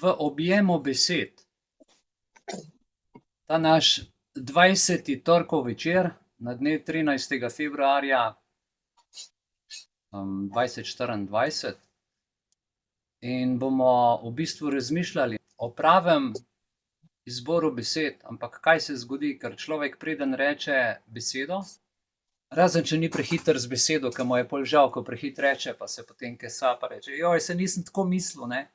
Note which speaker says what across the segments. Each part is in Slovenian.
Speaker 1: v objemu besed. Ta naš 20. torkov večer na dne 13. februarja 2024 in bomo v bistvu razmišljali o pravem izboru besed, ampak kaj se zgodi, ker človek preden reče besedo, razen če ni prehiter z besedo, ker mu je pol žal, ko prehit reče, pa se potem kesa, pa reče, joj, se nisem tako mislil, ne.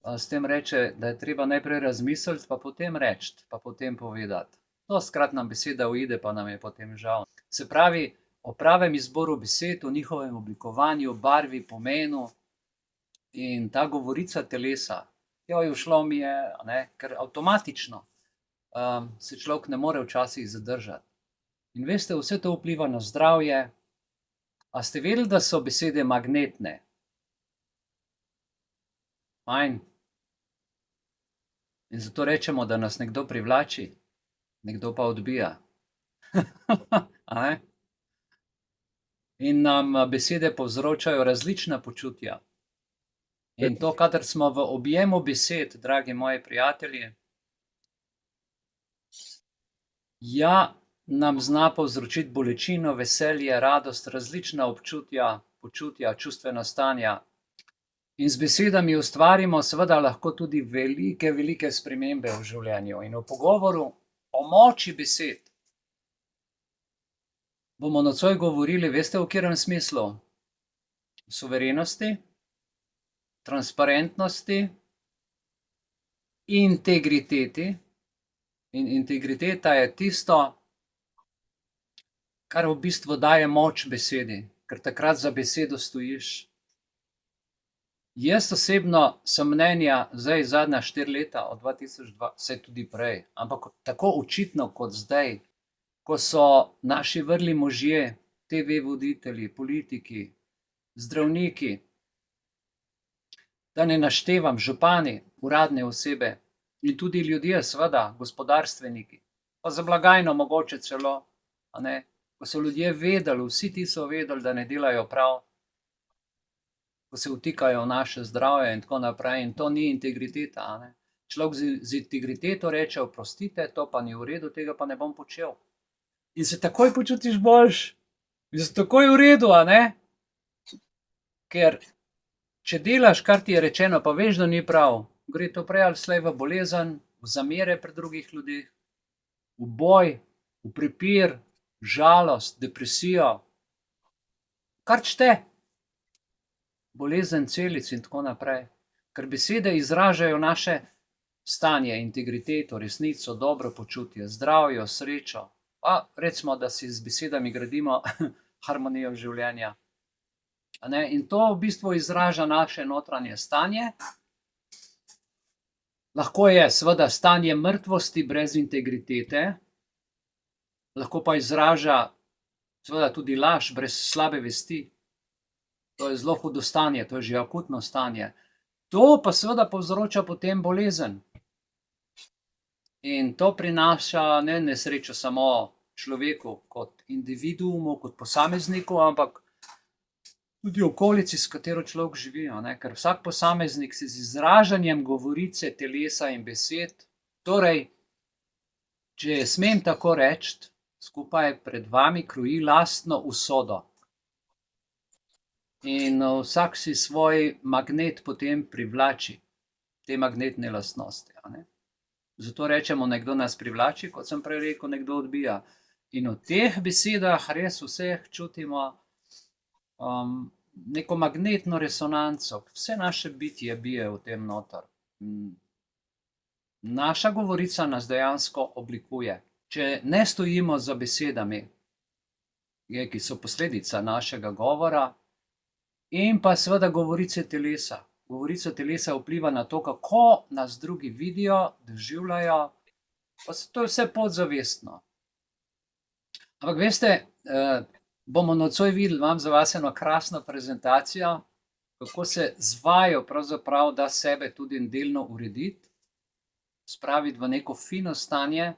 Speaker 1: S tem reče, da je treba najprej razmisliti, pa potem reči, pa potem povedati. Dostikrat nam beseda uide, pa nam je potem žal. Se pravi, o pravem izboru besed, o njihovem oblikovanju, barvi, pomenu in ta govorica telesa. Joj, ušlo mi je, ne, ker avtomatično se človek ne more včasih zadržati. In veste, vse to vpliva na zdravje. A ste vedeli, da so besede magnetne? Fajn. In zato rečemo, da nas nekdo privlači, nekdo pa odbija. In nam besede povzročajo različna počutja. In to, kadar smo v objemu besed, dragi moji prijatelji, ja, nam zna povzročiti bolečino, veselje, radost, različna občutja, počutja, čustvena stanja. In z besedami ustvarimo seveda lahko tudi velike, velike spremembe v življenju. In v pogovoru o moči besed bomo nocoj govorili, veste, v katerem smislu? Suverenosti, transparentnosti, integriteti. In integriteta je tisto, kar v bistvu daje moč besedi, ker takrat za besedo stojiš. Jaz osebno sem mnenja, zdaj zadnja 4 leta, od 2002, vse tudi prej, ampak tako očitno kot zdaj, ko so naši vrli možje, TV voditelji, politiki, zdravniki, da ne naštevam, župani, uradne osebe in tudi ljudje, seveda, gospodarstveniki, pa za blagajno mogoče celo, a ne, ko so ljudje vedeli, vsi ti so vedeli, da ne delajo prav, ko se vtikajo v naše zdravje in tako naprej, in to ni integriteta, a ne. Človek z integriteto reče, oprostite, to pa ni v redu, tega pa ne bom počel. In se takoj počutiš boljše. In se takoj v redu, a ne. Ker če delaš, kar ti je rečeno, pa veš, da ni prav, gre to prej ali slej v bolezen, v zamere pri drugih ljudeh, v boj, v prepir, žalost, depresijo, kar čte. Bolezen celic in tako naprej. Ker besede izražajo naše stanje, integriteto, resnico, dobro počutje, zdravje, srečo. Pa recimo, da si z besedami gradimo harmonijo življenja. In to v bistvu izraža naše notranje stanje. Lahko je seveda stanje mrtvosti brez integritete, lahko pa izraža seveda tudi laž brez slabe vesti. To je zelo hudo stanje, to je že akutno stanje. To pa seveda povzroča potem bolezen. In to prinaša ne nesrečo samo človeku kot individuumu, kot posamezniku, ampak tudi okolici, s katero človek živi, a ne, ker vsak posameznik se z izražanjem govorice, telesa in besed, torej, če smem tako reči, skupaj pred vami kroji lastno usodo. In vsak si svoj magnet potem privlači, te magnetne lastnosti, a ne. Zato rečemo, nekdo nas privlači, kot sem prej rekel, nekdo odbija. In v teh besedah res vseh čutimo neko magnetno resonanco, vse naše bitje bije v tem noter. Naša govorica nas dejansko oblikuje. Če ne stojimo za besedami, ki so posledica našega govora, in pa seveda govorice telesa. Govorica telesa vpliva na to, kako nas drugi vidijo, doživljajo, pa to je vse podzavestno. Ampak veste, bomo nocoj videli, imam za vas eno krasno prezentacijo, kako se z vajo pravzaprav da sebe tudi delno urediti, spraviti v neko fino stanje,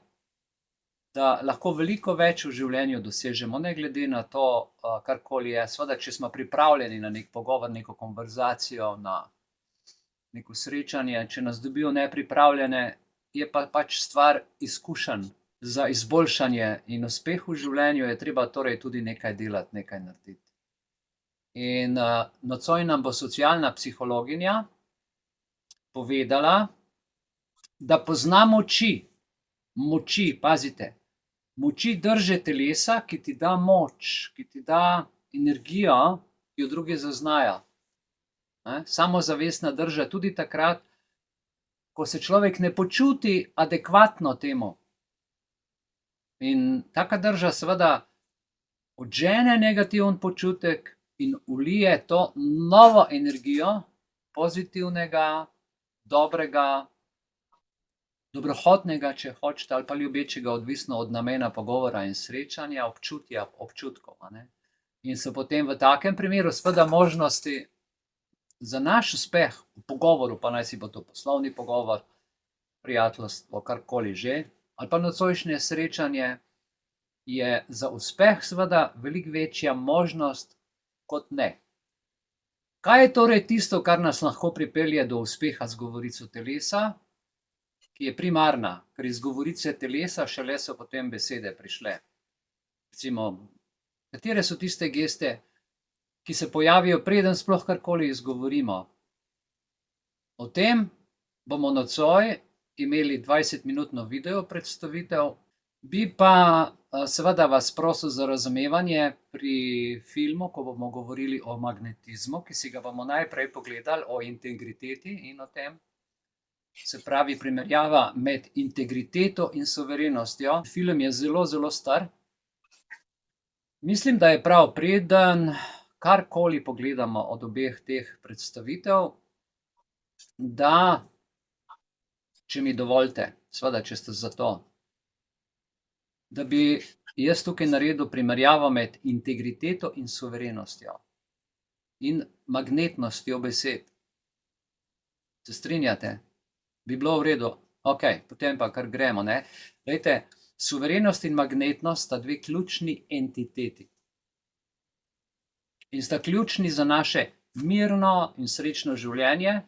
Speaker 1: da lahko veliko več v življenju dosežemo, ne glede na to, karkoli je. Seveda, če smo pripravljeni na nek pogovor, neko konverzacijo, na neko srečanje, če nas dobijo nepripravljene, je pa pač stvar izkušenj. Za izboljšanje in uspeh v življenju je treba torej tudi nekaj delati, nekaj narediti. In nocoj nam bo socialna psihologinja povedala, da pozna moči, pazite, moči drže telesa, ki ti da moč, ki ti da energijo, ki jo drugi zaznajo. Samozavestna drža tudi takrat, ko se človek ne počuti adekvatno temu. In taka drža seveda odžene negativen počutek in vlije to novo energijo, pozitivnega, dobrega, dobrohotnega, če hočete, ali pa ljubečega, odvisno od namena pogovora in srečanja, občutkov. In so potem v takem primeru seveda možnosti za naš uspeh v pogovoru, pa naj si bo to poslovni pogovor, prijateljstvo, karkoli že, ali pa nocojšnje srečanje, je za uspeh seveda veliko večja možnost kot ne. Kaj je torej tisto, kar nas lahko pripelje do uspeha z govorico telesa, ki je primarna, ker iz govorice telesa šele so potem besede prišle. Recimo, katere so tiste geste, ki se pojavijo, preden sploh karkoli izgovorimo? O tem bomo nocoj imeli 20-minutno video predstavitev, bi pa seveda vas prosil za razumevanje pri filmu, ko bomo govorili o magnetizmu, ki si ga bomo najprej pogledali, o integriteti in o tem. Se pravi, primerjava med integriteto in suverenostjo. Film je zelo, zelo star. Mislim, da je prav, preden karkoli pogledamo od obeh teh predstavitev, da, če mi dovolite, seveda, če ste za to, da bi jaz tukaj naredil primerjavo med integriteto in suverenostjo in magnetnostjo besed. Se strinjate? Bi bilo v redu? Ok, potem pa kar gremo, ne? Glejte, suverenost in magnetnost sta dve ključni entiteti. In sta ključni za naše mirno in srečno življenje.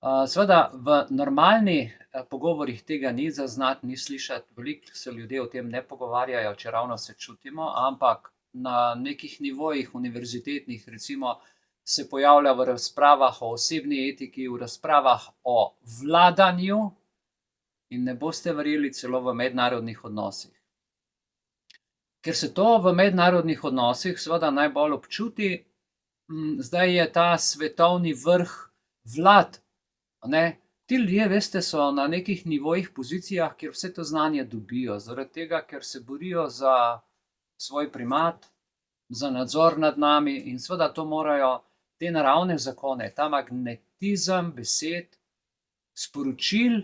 Speaker 1: Seveda v normalnih pogovorih tega ni zaznati, ni slišati, veliko se ljudje o tem ne pogovarjajo, čeravno se čutimo, ampak na nekih nivojih univerzitetnih, recimo, se pojavlja v razpravah o osebni etiki, v razpravah o vladanju in ne boste verjeli, celo v mednarodnih odnosih. Ker se to v mednarodnih odnosih seveda najbolj občuti, zdaj je ta svetovni vrh vlad, ne? Ti ljudje, veste, so na nekih nivojih, pozicijah, kjer vse to znanje dobijo, zaradi tega, ker se borijo za svoj primat, za nadzor nad nami in seveda to morajo te naravne zakone, ta magnetizem besed, sporočil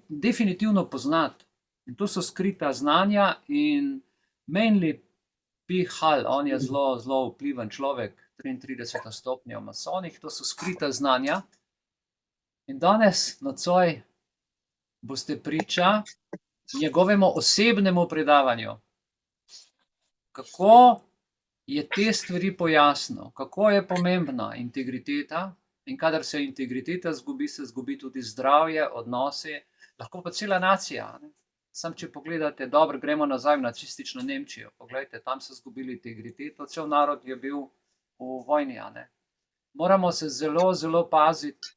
Speaker 1: definitivno poznati. In to so skrita znanja in Manly P. Hall, on je zelo, zelo vpliven človek, 33. stopnja v masonih, to so skrita znanja. In danes nocoj boste priča njegovemu osebnemu predavanju, kako je te stvari pojasnil, kako je pomembna integriteta in kadar se integriteta zgubi, se zgubi tudi zdravje, odnosi, lahko pa cela nacija. Sam če pogledate, dobro, gremo nazaj v nacistično Nemčijo, poglejte, tam so zgubili integriteto, cel narod je bil v vojni. Moramo se zelo, zelo paziti.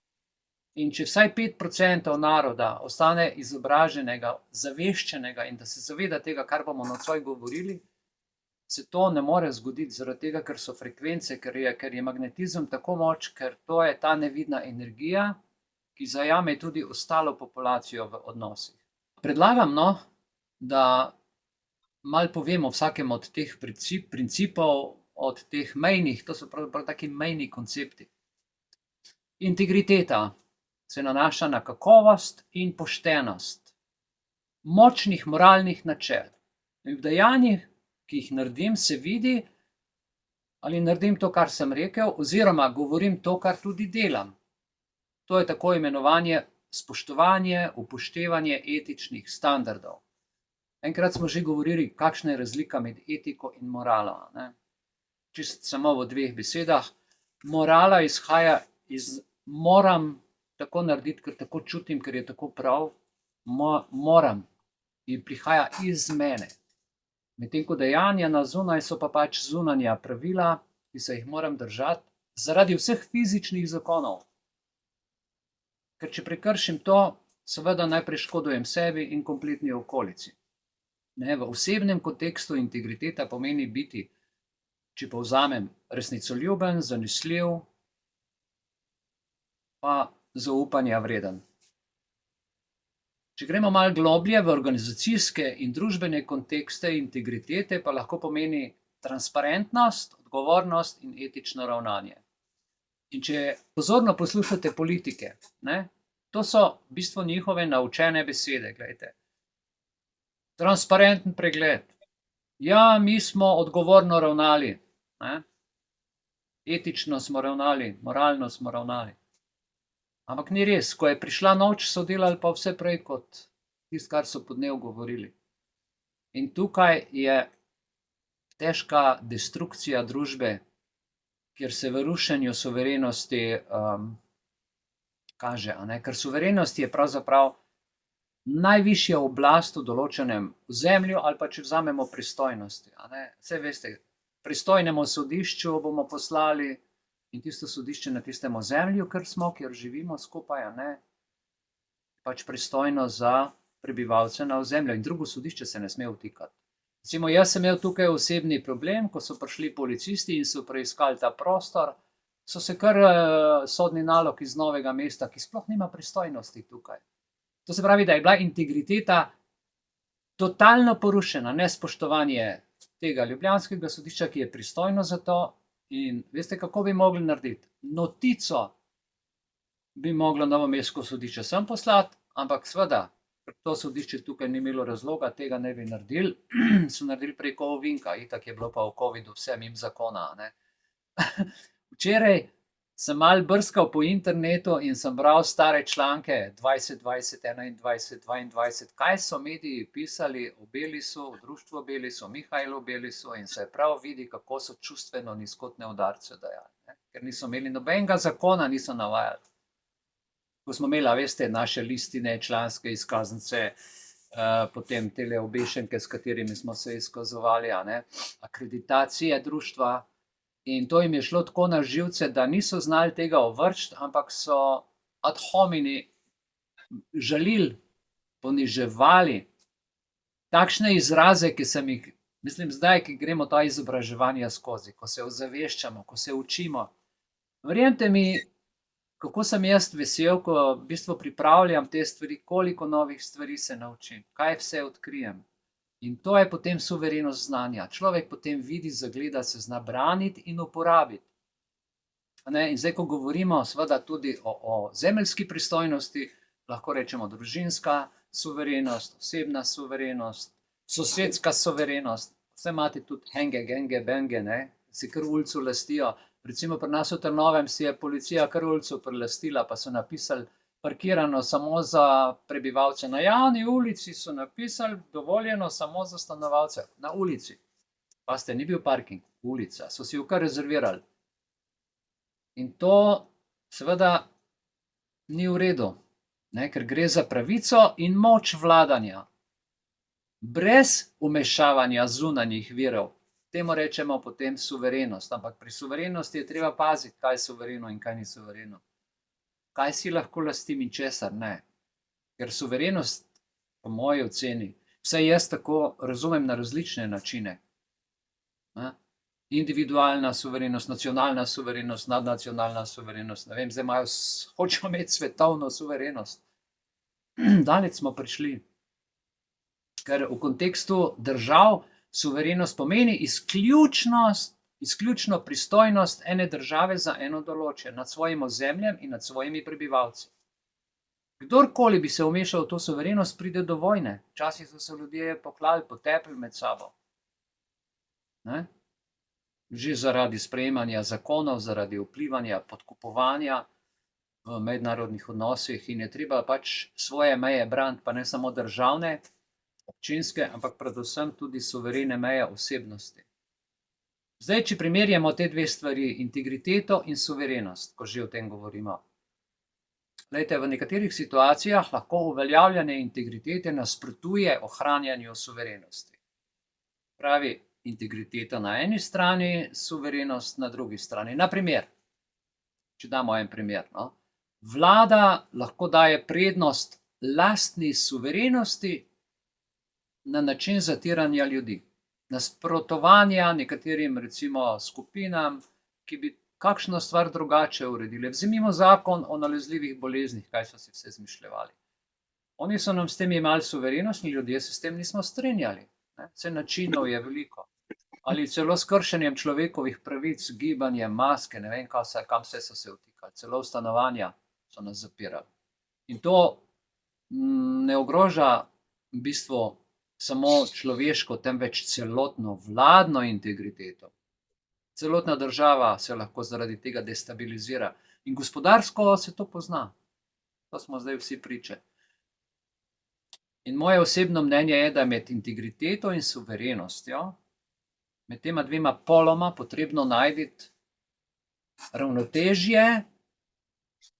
Speaker 1: In če vsaj 5% naroda ostane izobraženega, zaveščenega in da se zaveda tega, kar bomo nocoj govorili, se to ne more zgoditi, zaradi tega, ker so frekvence, ker je magnetizem tako moč, ker to je ta nevidna energija, ki zajame tudi ostalo populacijo v odnosih. Predlagam, da malo povemo o vsakem od teh principov, od teh mejnih, to so prav taki mejni koncepti. Integriteta se nanaša na kakovost in poštenost močnih moralnih načel. In v dejanjih, ki jih naredim, se vidi, ali naredim to, kar sem rekel, oziroma govorim to, kar tudi delam. To je tako imenovanje spoštovanje, upoštevanje etičnih standardov. Enkrat smo že govorili, kakšna je razlika med etiko in moralo. Čisto samo v dveh besedah. Morala izhaja iz moram tako narediti, ker tako čutim, ker je tako prav, moram in prihaja iz mene. Medtem ko dejanja na zunaj so pa pač zunanja pravila, ki se jih moram držati zaradi vseh fizičnih zakonov. Ker če prekršim to, seveda najprej škodujem sebi in kompletni okolici. V osebnem kontekstu integriteta pomeni biti, če povzamem, resnicoljuben, zanesljiv, pa zaupanja vreden. Če gremo malo globlje v organizacijske in družbene kontekste integritete, pa lahko pomeni transparentnost, odgovornost in etično ravnanje. In če pozorno poslušate politike, to so v bistvu njihove naučene besede, gledajte. Transparenten pregled. Ja, mi smo odgovorno ravnali, etično smo ravnali, moralno smo ravnali. Ampak ni res, ko je prišla noč, so delali pa vse prej kot tisto, kar so pod dnev govorili. In tukaj je težka destrukcija družbe, kjer se v rušenju suverenosti kaže, ker suverenost je pravzaprav najvišja oblast v določenem ozemlju ali pa če vzamemo pristojnosti. Saj veste, pristojnemu sodišču bomo poslali in tisto sodišče na tistem ozemlju, kjer živimo skupaj, pač pristojno za prebivalce na ozemlju in drugo sodišče se ne sme vtikati. Recimo, jaz sem imel tukaj osebni problem, ko so prišli policisti in so preiskali ta prostor, so se kar sodni nalog iz Novega mesta, ki sploh nima pristojnosti tukaj. To se pravi, da je bila integriteta totalno porušena, nespoštovanje tega ljubljanskega sodišča, ki je pristojno za to. In veste, kako bi mogli narediti? Notico bi moglo novomeško sodišče sem poslati, ampak seveda, ker to sodišče tukaj ni imelo razloga, tega ne bi naredili, so naredili preko ovinka, itak je bilo pa v covidu vse mimo zakona. Včeraj sem malo brskal po internetu in sem bral stare članke 2020, 21, 22, kaj so mediji pisali o Belisu, o društvu Belisu, o Mihajlu Belisu in se prav vidi, kako so čustveno nizkotne udarce dajali. Ker niso imeli nobenega zakona, niso navajali. Ko smo imeli, veste, naše listine, članske izkaznice, potem tele obešenke, s katerimi smo se izkazovali, akreditacije društva. In to jim je šlo tako na živce, da niso znali tega ovrčiti, ampak so ad homini žalili, poniževali takšne izraze, ki sem jih, mislim zdaj, ki gremo ta izobraževanja skozi, ko se ozaveščamo, ko se učimo. Verjemite mi, kako sem jaz vesel, ko v bistvu pripravljam te stvari, koliko novih stvari se naučim, kaj vse odkrijem. In to je potem suverenost znanja. Človek potem vidi, zagleda, se zna braniti in uporabiti. In zdaj, ko govorimo seveda tudi o zemeljski pristojnosti, lahko rečemo družinska suverenost, osebna suverenost, sosedska suverenost. Vse imate tudi henge, genge, benge, si kar ulico lastijo. Recimo pri nas v Trnovem si je policija kar ulico prilastila, pa so napisali parkirano samo za prebivalce. Na javni ulici so napisali dovoljeno samo za stanovalce. Na ulici. Pazite, ni bil parking, ulica. So si jo kar rezervirali. In to seveda ni v redu, ker gre za pravico in moč vladanja. Brez vmešavanja zunanjih virov. Temu rečemo potem suverenost. Ampak pri suverenosti je treba paziti, kaj je suvereno in kaj ni suvereno. Kaj si lahko lastim in česar ne. Ker suverenost, po moji oceni, vsaj jaz tako razumem na različne načine. Individualna suverenost, nacionalna suverenost, nadnacionalna suverenost. Ne vem, zdaj hočemo imeti svetovno suverenost. Daleč smo prišli. Ker v kontekstu držav suverenost pomeni izključno pristojnost ene države za eno določje, nad svojim ozemljem in nad svojimi prebivalci. Kdorkoli bi se vmešal v to suverenost, pride do vojne. Včasih so se ljudje poklali, potepli med sabo. Že zaradi sprejemanja zakonov, zaradi vplivanja, podkupovanja v mednarodnih odnosih in je treba pač svoje meje braniti, pa ne samo državne, občinske, ampak predvsem tudi suverene meje osebnosti. Zdaj, če primerjamo te dve stvari, integriteto in suverenost, ko že o tem govorimo. Glejte, v nekaterih situacijah lahko uveljavljanje integritete nasprotuje ohranjanju suverenosti. Pravi, integriteta na eni strani, suverenost na drugi strani. Na primer, če damo en primer, no? Vlada lahko daje prednost lastni suverenosti na način zatiranja ljudi, nasprotovanja nekaterim, recimo, skupinam, ki bi kakšno stvar drugače uredile. Vzemimo zakon o nalezljivih boleznih, kaj so si vse izmišljevali. Oni so nam s tem imeli suverenost in ljudje se s tem nismo strinjali. Vse načinov je veliko. Ali celo s kršenjem človekovih pravic, gibanjem, maske, ne vem, kam vse so se vtikali. Celo v stanovanja so nas zapirali. In to ne ogroža v bistvu samo človeško, temveč celotno vladno integriteto. Celotna država se lahko zaradi tega destabilizira. In gospodarsko se to pozna. To smo zdaj vsi priče. In moje osebno mnenje je, da med integriteto in suverenostjo, med tema dvema poloma potrebno najti ravnotežje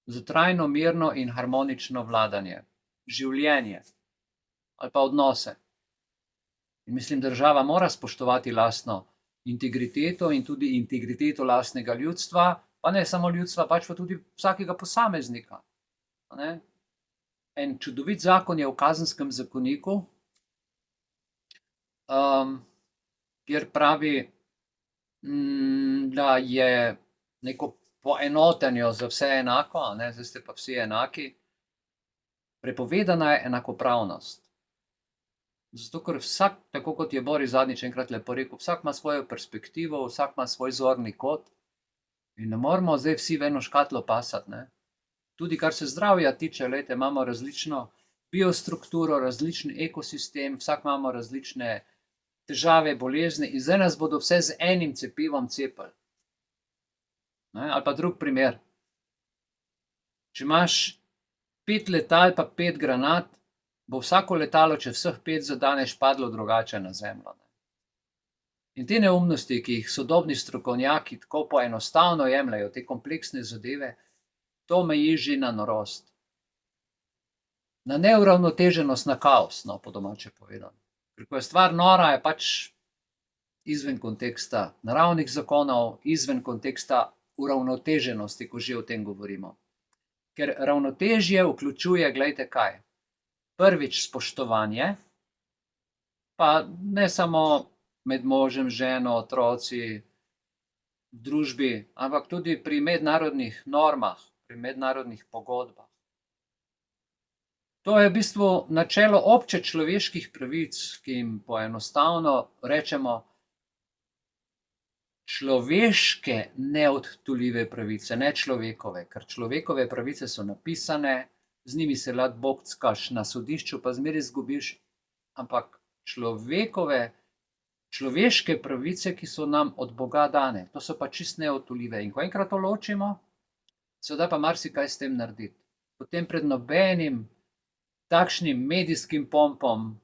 Speaker 1: za trajno, mirno in harmonično vladanje, življenje ali pa odnose. In mislim, država mora spoštovati lastno integriteto in tudi integriteto lastnega ljudstva, pa ne samo ljudstva, pač pa tudi vsakega posameznika. Ne? En čudovit zakon je v Kazenskem zakoniku, kjer pravi, da je neko poenotenje za vse enako, ne, zdaj ste pa vsi enaki, prepovedana je enakopravnost. Zato, ker vsak, tako kot je Boris zadnjič enkrat lepo rekel, vsak ima svojo perspektivo, vsak ima svoj zorni kot in ne moramo zdaj vsi v eno škatlo pasati, ne. Tudi kar se zdravja tiče, lejte, imamo različno biostrukturo, različen ekosistem, vsak imamo različne težave, bolezni in zdaj nas bodo vse z enim cepivom cepili. Ali pa drug primer. Če imaš 5 letal pa 5 granat, bo vsako letalo, če vseh 5 zadaneš, padlo drugače na zemljo. In te neumnosti, ki jih sodobni strokovnjaki tako poenostavno jemljajo, te kompleksne zadeve, to meji že na norost. Na neuravnoteženost, na kaos, no, po domače povedano. Ker ko je stvar nora, je pač izven konteksta naravnih zakonov, izven konteksta uravnoteženosti, ko že o tem govorimo. Ker ravnotežje vključuje, glejte kaj, prvič spoštovanje, pa ne samo med možem, ženo, otroci, v družbi, ampak tudi pri mednarodnih normah, pri mednarodnih pogodbah. To je v bistvu načelo obče človeških pravic, ki jim poenostavno rečemo človeške neodtuljive pravice, ne človekove, ker človekove pravice so napisane, z njimi se lahko bokcaš na sodišču, pa zmeraj izgubiš, ampak človeške pravice, ki so nam od Boga dane, to so pa čisto neodtuljive. In ko enkrat to ločimo, se da pa marsikaj s tem narediti. Potem pred nobenim takšnim medijskim pompom,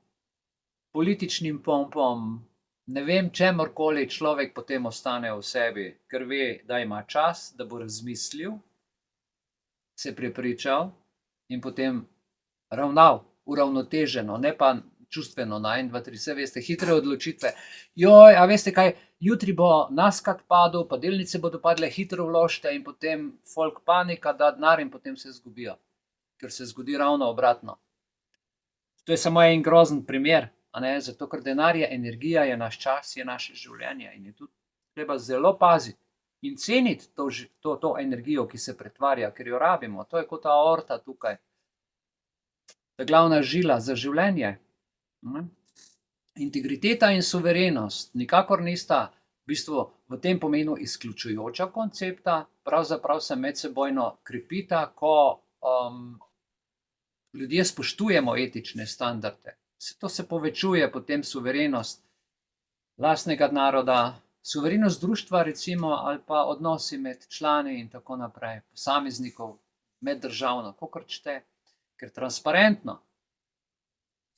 Speaker 1: političnim pompom, ne vem, čemorkoli človek potem ostane v sebi, ker ve, da ima čas, da bo razmislil, se prepričal in potem ravnal uravnoteženo, ne pa čustveno na 1, 2, 3, vse veste, hitre odločitve. Joj, a veste kaj, jutri bo naskat padel, pa delnice bodo padle, hitro vložite in potem folk panika, da denar in potem se izgubijo, ker se zgodi ravno obratno. To je samo en grozen primer, zato ker denar je energija, je naš čas, je naše življenje in je tudi treba zelo paziti in ceniti to energijo, ki se pretvarja, ker jo rabimo. To je kot ta aorta tukaj, ta glavna žila za življenje. Integriteta in suverenost nikakor nista v bistvu v tem pomenu izključujoča koncepta, pravzaprav se medsebojno krepita, ko ljudje spoštujemo etične standarde. To se povečuje potem suverenost lastnega naroda, suverenost društva recimo, ali pa odnosi med člani in tako naprej, posameznikov, meddržavno, kakor čete, ker transparentno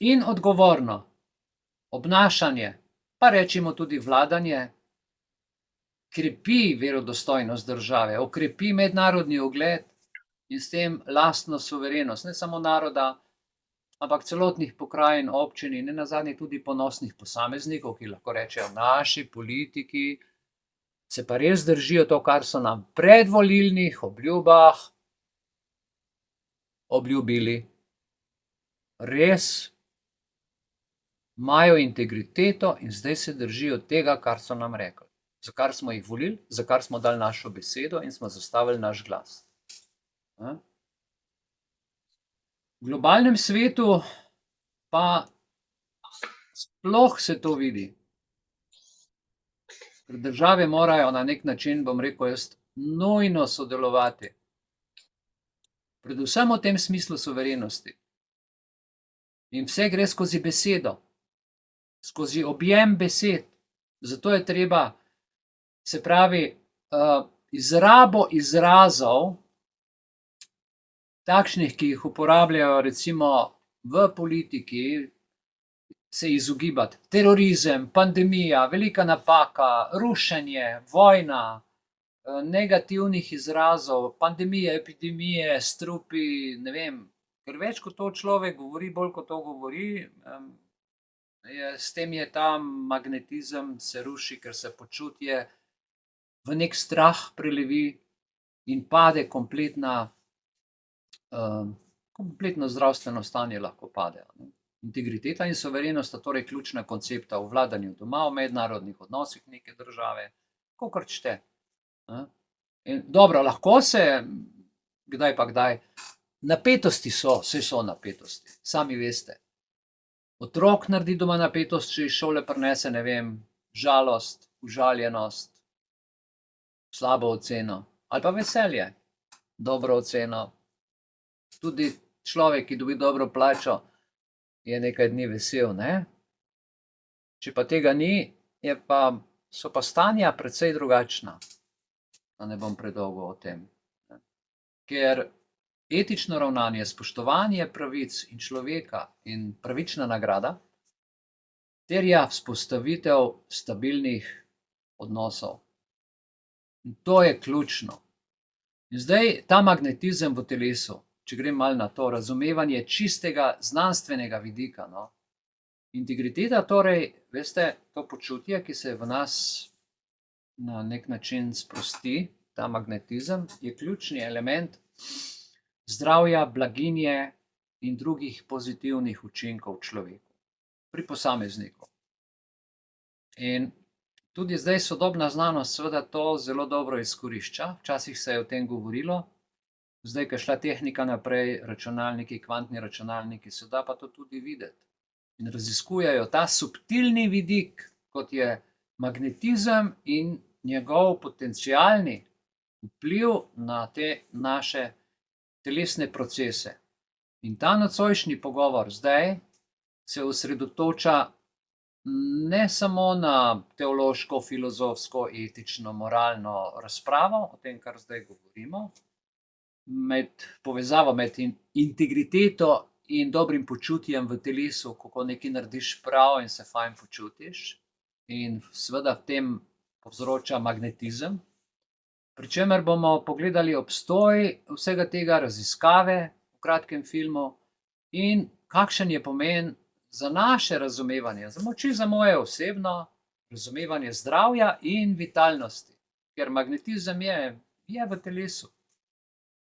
Speaker 1: in odgovorno obnašanje, pa rečemo tudi vladanje, krepi verodostojnost države, okrepi mednarodni ugled in s tem lastno suverenost, ne samo naroda, ampak celotnih pokrajin, občin in nenazadnje tudi ponosnih posameznikov, ki lahko rečejo, naši politiki se pa res držijo to, kar so nam predvolilnih obljubah obljubili. Res imajo integriteto in zdaj se držijo tega, kar so nam rekli. Za kar smo jih volili, za kar smo dali našo besedo in smo zastavili naš glas. V globalnem svetu pa sploh se to vidi. Ker države morajo na nek način, bom rekel jaz, nujno sodelovati. Predvsem v tem smislu suverenosti. In vse gre skozi besedo, skozi objem besed. Zato je treba, se pravi, izrabo izrazov, takšnih, ki jih uporabljajo recimo v politiki, se izogibati. Terorizem, pandemija, velika napaka, rušenje, vojna, negativnih izrazov, pandemije, epidemije, strupi, ne vem, ker več kot to človek govori, bolj kot to govori, s tem je ta magnetizem se ruši, ker se počutje v nek strah prelevi in pade kompletno zdravstveno stanje lahko pade. Integriteta in suverenost sta torej ključna koncepta v vladanju doma, v mednarodnih odnosih neke države, kakor čte. In dobro, lahko se, kdaj pa kdaj, napetosti so, saj so napetosti, sami veste. Otrok naredi doma napetost, če iz šole prinese, ne vem, žalost, užaljenost, slabo oceno, ali pa veselje, dobro oceno. Tudi človek, ki dobi dobro plačo, je nekaj dni vesel, ne? Če pa tega ni, so pa stanja precej drugačna. Da ne bom predolgo o tem. Ker etično ravnanje, spoštovanje pravic in človeka in pravična nagrada terja vzpostavitev stabilnih odnosov. In to je ključno. In zdaj ta magnetizem v telesu, če grem malo na to razumevanje čistega znanstvenega vidika. Integriteta torej, veste, to počutje, ki se v nas na nek način sprosti, ta magnetizem, je ključni element zdravja, blaginje in drugih pozitivnih učinkov človeku, pri posamezniku. In tudi zdaj sodobna znanost seveda to zelo dobro izkorišča, včasih se je o tem govorilo, zdaj, ko je šla tehnika naprej, računalniki, kvantni računalniki, se da pa to tudi videti. In raziskujejo ta subtilni vidik, kot je magnetizem in njegov potencialni vpliv na te naše telesne procese. In ta nocojšnji pogovor zdaj se osredotoča ne samo na teološko, filozofsko, etično, moralno razpravo o tem, kar zdaj govorimo, povezavo med integriteto in dobrim počutjem v telesu, kako nekaj narediš prav in se fajn počutiš, in seveda v tem povzroča magnetizem, pri čemer bomo pogledali obstoj vsega tega, raziskave v kratkem filmu in kakšen je pomen za naše razumevanje, za moje osebno razumevanje zdravja in vitalnosti, ker magnetizem je v telesu.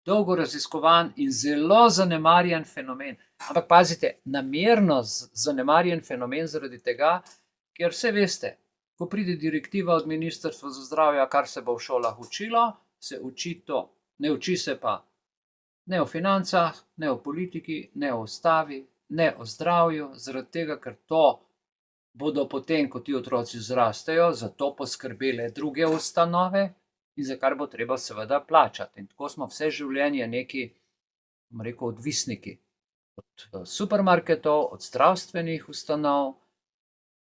Speaker 1: Dolgo raziskovan in zelo zanemarjen fenomen. Ampak pazite, namerno zanemarjen fenomen zaradi tega, ker vse veste, ko pride direktiva od Ministrstva za zdravje, kar se bo v šolah učilo, se uči to. Ne uči se pa ne o financah, ne o politiki, ne o ustavi, ne o zdravju, zaradi tega, ker to bodo potem, ko ti otroci zrastejo, za to poskrbele druge ustanove, in za kar bo treba seveda plačati. In tako smo vse življenje neki, bom rekel, odvisniki od supermarketov, od zdravstvenih ustanov,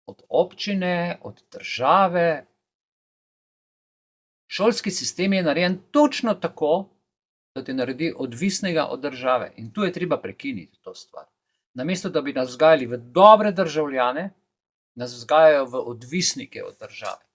Speaker 1: od občine, od države. Šolski sistem je narejen točno tako, da te naredi odvisnega od države. In tu je treba prekiniti to stvar. Namesto, da bi nas vzgajali v dobre državljane, nas vzgajajo v odvisnike od države.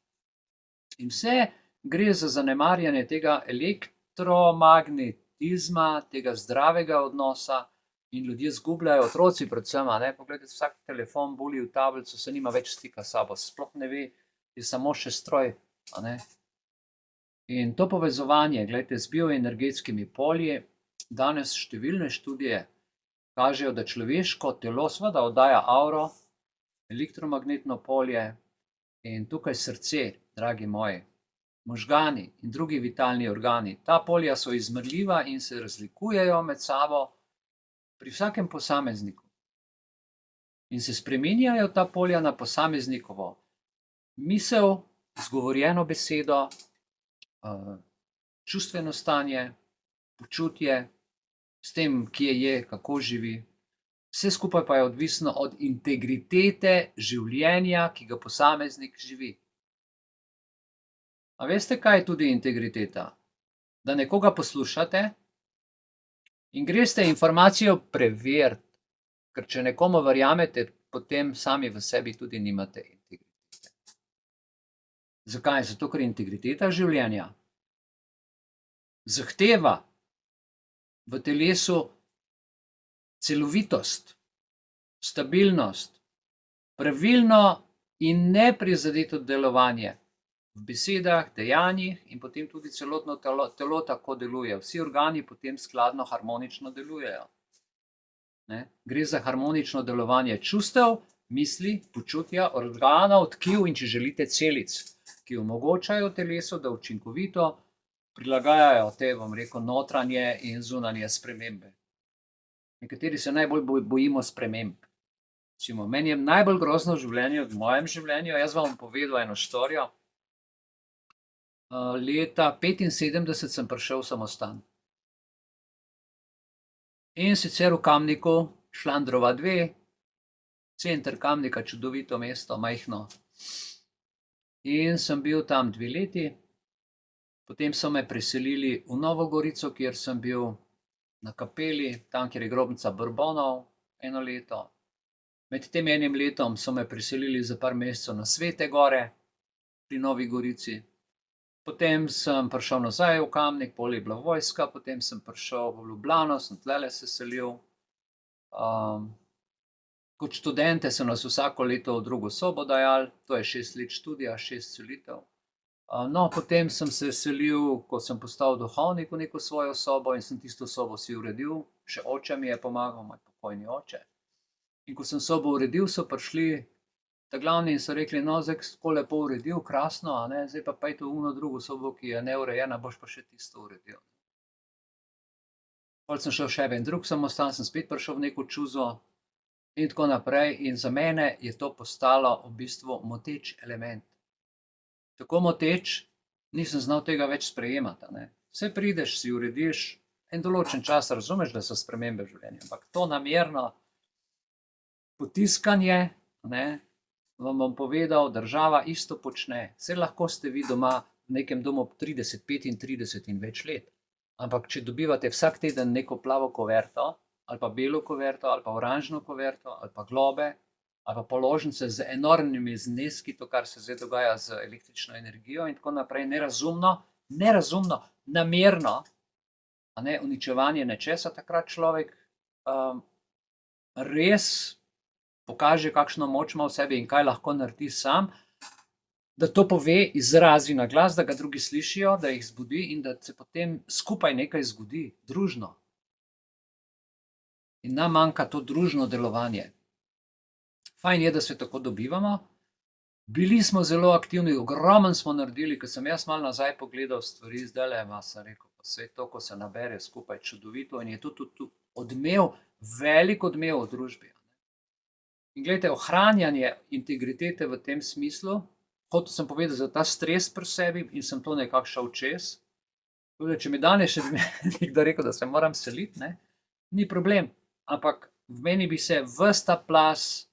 Speaker 1: In vse gre za zanemarjanje tega elektromagnetizma, avtizma, tega zdravega odnosa in ljudje zgubljajo, otroci predvsem, poglejte, vsak telefon buli v tablico, se nima več stika s sabo, sploh ne ve, je samo še stroj, In to povezovanje, gledajte, z bioenergetskimi polji, danes številne študije kažejo, da človeško telo seveda oddaja avro, elektromagnetno polje in tukaj srce, dragi moji, možgani in drugi vitalni organi. Ta polja so izmerljiva in se razlikujejo med sabo pri vsakem posamezniku. In se spreminjajo ta polja na posameznikovo misel, izgovorjeno besedo, čustveno stanje, počutje, s tem, kje je, kako živi. Vse skupaj pa je odvisno od integritete življenja, ki ga posameznik živi. A veste, kaj je tudi integriteta? Da nekoga poslušate in greste informacijo preveriti, ker če nekomu verjamete, potem sami v sebi tudi nimate integritete. Zakaj? Zato, ker integriteta življenja zahteva v telesu celovitost, stabilnost, pravilno in neprizadeto delovanje v besedah, dejanjih in potem tudi celotno telo tako deluje. Vsi organi potem skladno, harmonično delujejo. Gre za harmonično delovanje čustev, misli, počutja, organov, tkiv in, če želite, celic, ki omogočajo telesu, da učinkovito prilagajajo te, bom rekel, notranje in zunanje spremembe. Nekateri se najbolj bojimo sprememb. Recimo, meni je najbolj grozno življenje v mojem življenju, jaz vam bom povedal eno štorijo. Leta 1975 sem prišel v samostan. In sicer v Kamniku, Šlandrova 2, center Kamnika, čudovito mesto, majhno. In sem bil tam 2 leti, potem so me preselili v Novo Gorico, kjer sem bil na kapeli, tam, kjer je grobnica Bourbonov, 1 leto. Med tem enim letom so me preselili za par mesecev na Svete gore pri Novi Gorici. Potem sem prišel nazaj v Kamnik, pol je bila vojska, potem sem prišel v Ljubljano, sem tlele se selil. Kot študente so nas vsako leto v drugo sobo dajali, to je 6 let študija, 6 selitev. No, potem sem se selil, ko sem postal duhovnik, v neko svojo sobo in sem tisto sobo si uredil, še oče mi je pomagal, moj pokojni oče. In ko sem sobo uredil, so prišli ta glavni in so rekli, no, zdaj tako lepo uredil, krasno, zdaj pa pojdi v ono drugo sobo, ki je neurejena, boš pa še tisto uredil. Potem sem šel še v en drug samostan, sem spet prišel v neko čuzo in tako naprej. In za mene je to postalo v bistvu moteč element. Tako moteč, nisem znal tega več sprejemati. Vse prideš, si urediš, en določen čas razumeš, da so spremembe v življenju, ampak to namerno potiskanje, vam bom povedal, država isto počne. Saj lahko ste vi doma v nekem domu 30, 35 in več let, ampak če dobivate vsak teden neko plavo kuverto, ali pa belo kuverto, ali pa oranžno kuverto, ali pa globe, ali pa položnice z enormnimi zneski, to, kar se zdaj dogaja z električno energijo in tako naprej, nerazumno, namerno, uničevanje nečesa, takrat človek res pokaže, kakšno moč ima v sebi in kaj lahko naredi sam, da to pove, izrazi na glas, da ga drugi slišijo, da jih zbudi in da se potem skupaj nekaj zgodi, družno. In nam manjka to družno delovanje. Fajn je, da se tako dobivamo. Bili smo zelo aktivni, ogromno smo naredili, ko sem jaz malo nazaj pogledal stvari, zdajle sem rekel, pa vse to, ko se nabere skupaj, čudovito in je tudi odmev, velik odmev v družbi. In gledajte, ohranjanje integritete v tem smislu, hotel sem povedati za ta stres pri sebi in sem to nekako šel čez. Če mi danes še nekdo rekel, da se moram seliti, ni problem. Ampak v meni bi se ves ta plaz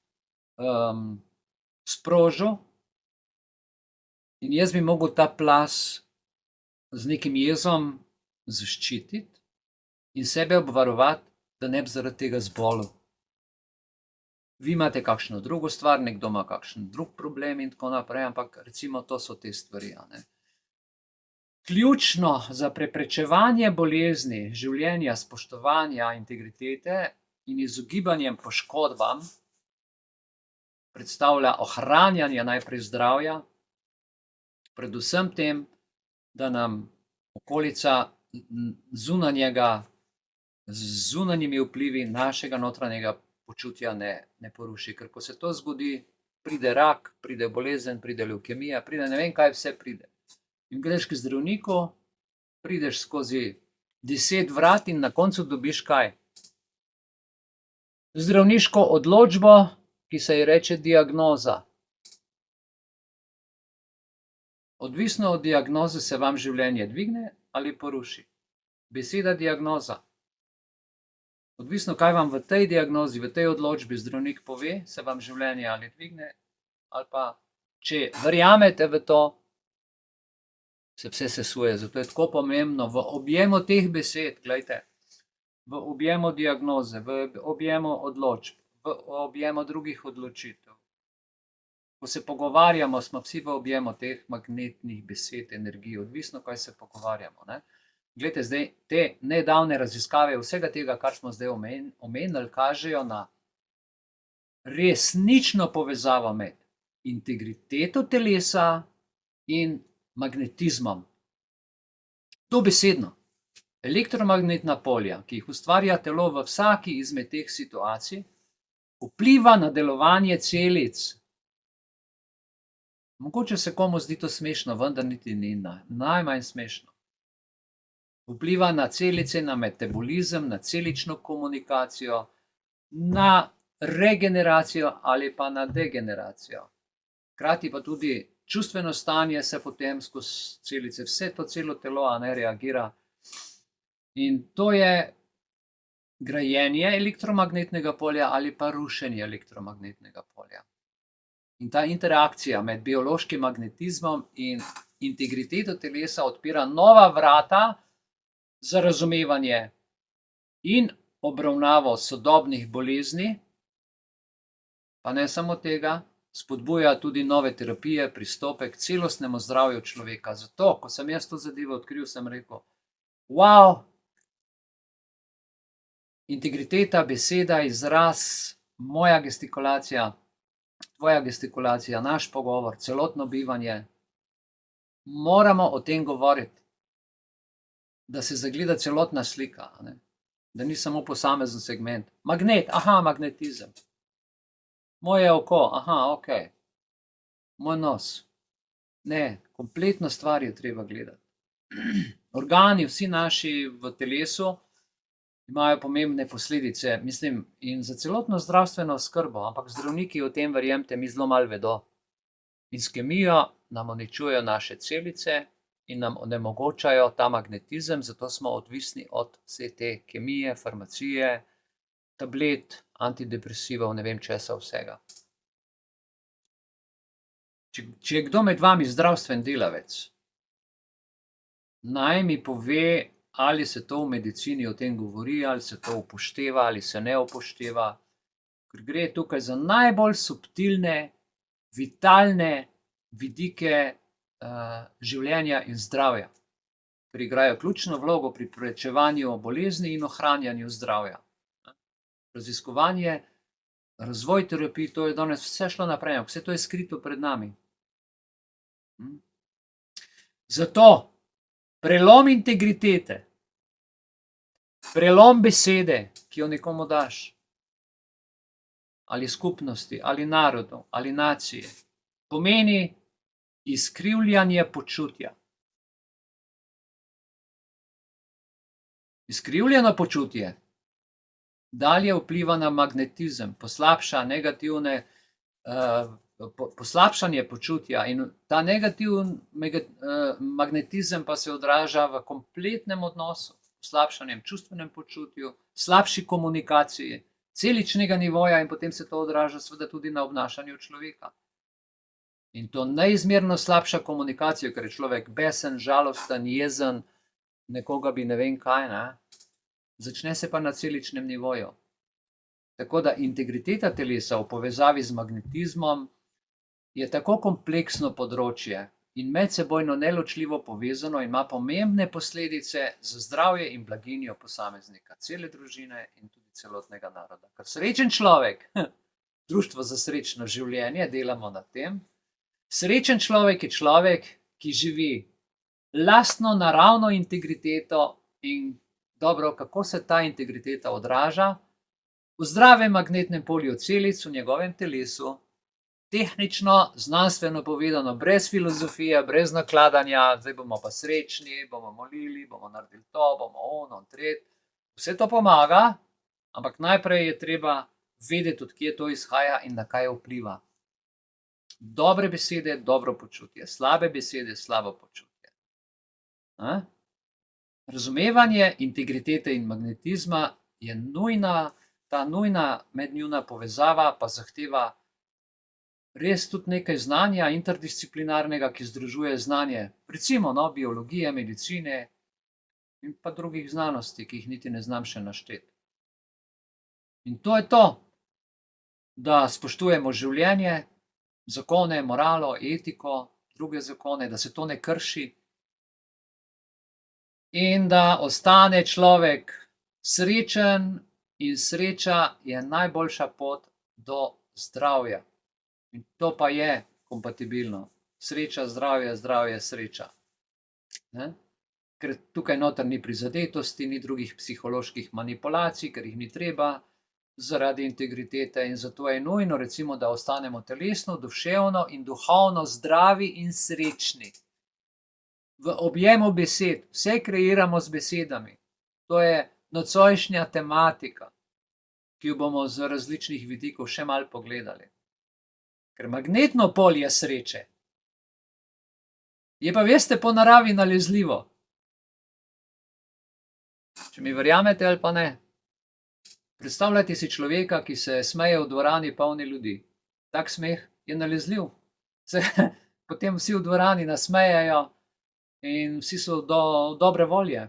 Speaker 1: sprožil in jaz bi mogel ta plaz z nekim jezom zaščititi in sebe obvarovati, da ne bi zaradi tega zbolel. Vi imate kakšno drugo stvar, nekdo ima kakšen drug problem in tako naprej, ampak recimo to so te stvari. ključno za preprečevanje bolezni, življenja, spoštovanja integritete in izogibanjem poškodbam predstavlja ohranjanje najprej zdravja, predvsem tem, da nam okolica zunanjega, z zunanjimi vplivi našega notranjega počutja ne poruši. Ker ko se to zgodi, pride rak, pride bolezen, pride levkemija, pride ne vem kaj vse pride. In greš k zdravniku, prideš skozi 10 vrat in na koncu dobiš kaj? Zdravniško odločbo, ki se ji reče diagnoza. Odvisno od diagnoze se vam življenje dvigne ali poruši. Beseda diagnoza. Odvisno, kaj vam v tej diagnozi, v tej odločbi zdravnik pove, se vam življenje ali dvigne, ali pa, če verjamete v to, se vse sesuje. Zato je tako pomembno v objemu teh besed, gledajte, v objemu diagnoze, v objemu odločb, v objemu drugih odločitev. Ko se pogovarjamo, smo vsi v objemu teh magnetnih besed, energij, odvisno, kaj se pogovarjamo, ne. Glejte, zdaj te nedavne raziskave vsega tega, kar smo zdaj omenili, kažejo na resnično povezavo med integriteto telesa in magnetizmom. Dobesedno. Elektromagnetna polja, ki jih ustvarja telo v vsaki izmed teh situacij, vpliva na delovanje celic. Mogoče se komu zdi to smešno, vendar niti ni najmanj smešno. Vpliva na celice, na metabolizem, na celično komunikacijo, na regeneracijo ali pa na degeneracijo. Hkrati pa tudi čustveno stanje se potem skozi celice, vse to celo telo reagira. In to je grajenje elektromagnetnega polja ali pa rušenje elektromagnetnega polja. In ta interakcija med biološkim magnetizmom in integriteto telesa odpira nova vrata za razumevanje in obravnavo sodobnih bolezni, pa ne samo tega, spodbuja tudi nove terapije, pristope k celostnemu zdravju človeka. Zato, ko sem jaz to zadevo odkril, sem rekel, wow, integriteta, beseda, izraz, moja gestikulacija, tvoja gestikulacija, naš pogovor, celotno bivanje, moramo o tem govoriti, da se zagleda celotna slika, ne? Da ni samo posamezen segment. Magnet, aha, magnetizem. Moje oko, aha, ok. Moj nos. Ne, kompletno stvar je treba gledati. Organi, vsi naši v telesu, imajo pomembne posledice, mislim, in za celotno zdravstveno oskrbo, ampak zdravniki o tem, verjemite mi, zelo malo vedo. In s kemijo nam uničujejo naše celice in nam onemogočajo ta magnetizem, zato smo odvisni od vse te kemije, farmacije, tablet, antidepresivov, ne vem česa vsega. Če je kdo med vami zdravstven delavec, naj mi pove, ali se to v medicini o tem govori, ali se to upošteva, ali se ne upošteva, ker gre tukaj za najbolj subtilne, vitalne vidike življenja in zdravja, ker igrajo ključno vlogo pri preprečevanju bolezni in ohranjanju zdravja. Raziskovanje, razvoj terapij, to je danes vse šlo naprej, vse to je skrito pred nami. Zato prelom integritete, prelom besede, ki jo nekomu daš, ali skupnosti, ali narodu, ali nacije, pomeni izkrivljanje počutja. Izkrivljeno počutje dalje vpliva na magnetizem, poslabša negativne, poslabšanje počutja in ta negativen magnetizem pa se odraža v kompletnem odnosu, poslabšanem čustvenem počutju, slabši komunikaciji, celičnega nivoja in potem se to odraža seveda tudi na obnašanju človeka. In to neizmerno slabša komunikacijo, ker je človek besen, žalosten, jezen, nekoga bi ne vem kaj, ne? Začne se pa na celičnem nivoju. Tako da integriteta telesa v povezavi z magnetizmom je tako kompleksno področje, in medsebojno neločljivo povezano in ima pomembne posledice za zdravje in blaginjo posameznika, cele družine in tudi celotnega naroda. Ker srečen človek, Društvo za srečno življenje, delamo na tem, srečen človek je človek, ki živi lastno naravno integriteto in dobro, kako se ta integriteta odraža v zdravem magnetnem polju celic v njegovem telesu, tehnično, znanstveno povedano, brez filozofije, brez nakladanja, zdaj bomo pa srečni, bomo molili, bomo naredili to, bomo ono, tretje. Vse to pomaga, ampak najprej je treba vedeti, od kje to izhaja in na kaj vpliva. Dobre besede, dobro počutje, slabe besede, slabo počutje. Razumevanje integritete in magnetizma je nujna, ta nujna mednjuna povezava pa zahteva res tudi nekaj znanja interdisciplinarnega, ki združuje znanje, recimo biologije, medicine in pa drugih znanosti, ki jih niti ne znam še našteti. In to je to, da spoštujemo življenje, zakone, moralo, etiko, druge zakone, da se to ne krši in da ostane človek srečen in sreča je najboljša pot do zdravja. In to pa je kompatibilno. Sreča, zdravje, zdravje, sreča. Ker tukaj noter ni prizadetosti, ni drugih psiholoških manipulacij, ker jih ni treba zaradi integritete in zato je nujno, recimo, da ostanemo telesno, duševno in duhovno zdravi in srečni. V objemu besed, vse kreiramo z besedami. To je nocojšnja tematika, ki jo bomo z različnih vidikov še malo pogledali. Ker magnetno polje sreče je pa, veste, po naravi nalezljivo. Če mi verjamete ali pa ne. Predstavljajte si človeka, ki se smeje v dvorani polni ljudi. Tak smeh je nalezljiv. Potem vsi v dvorani nasmejejo in vsi so dobre volje.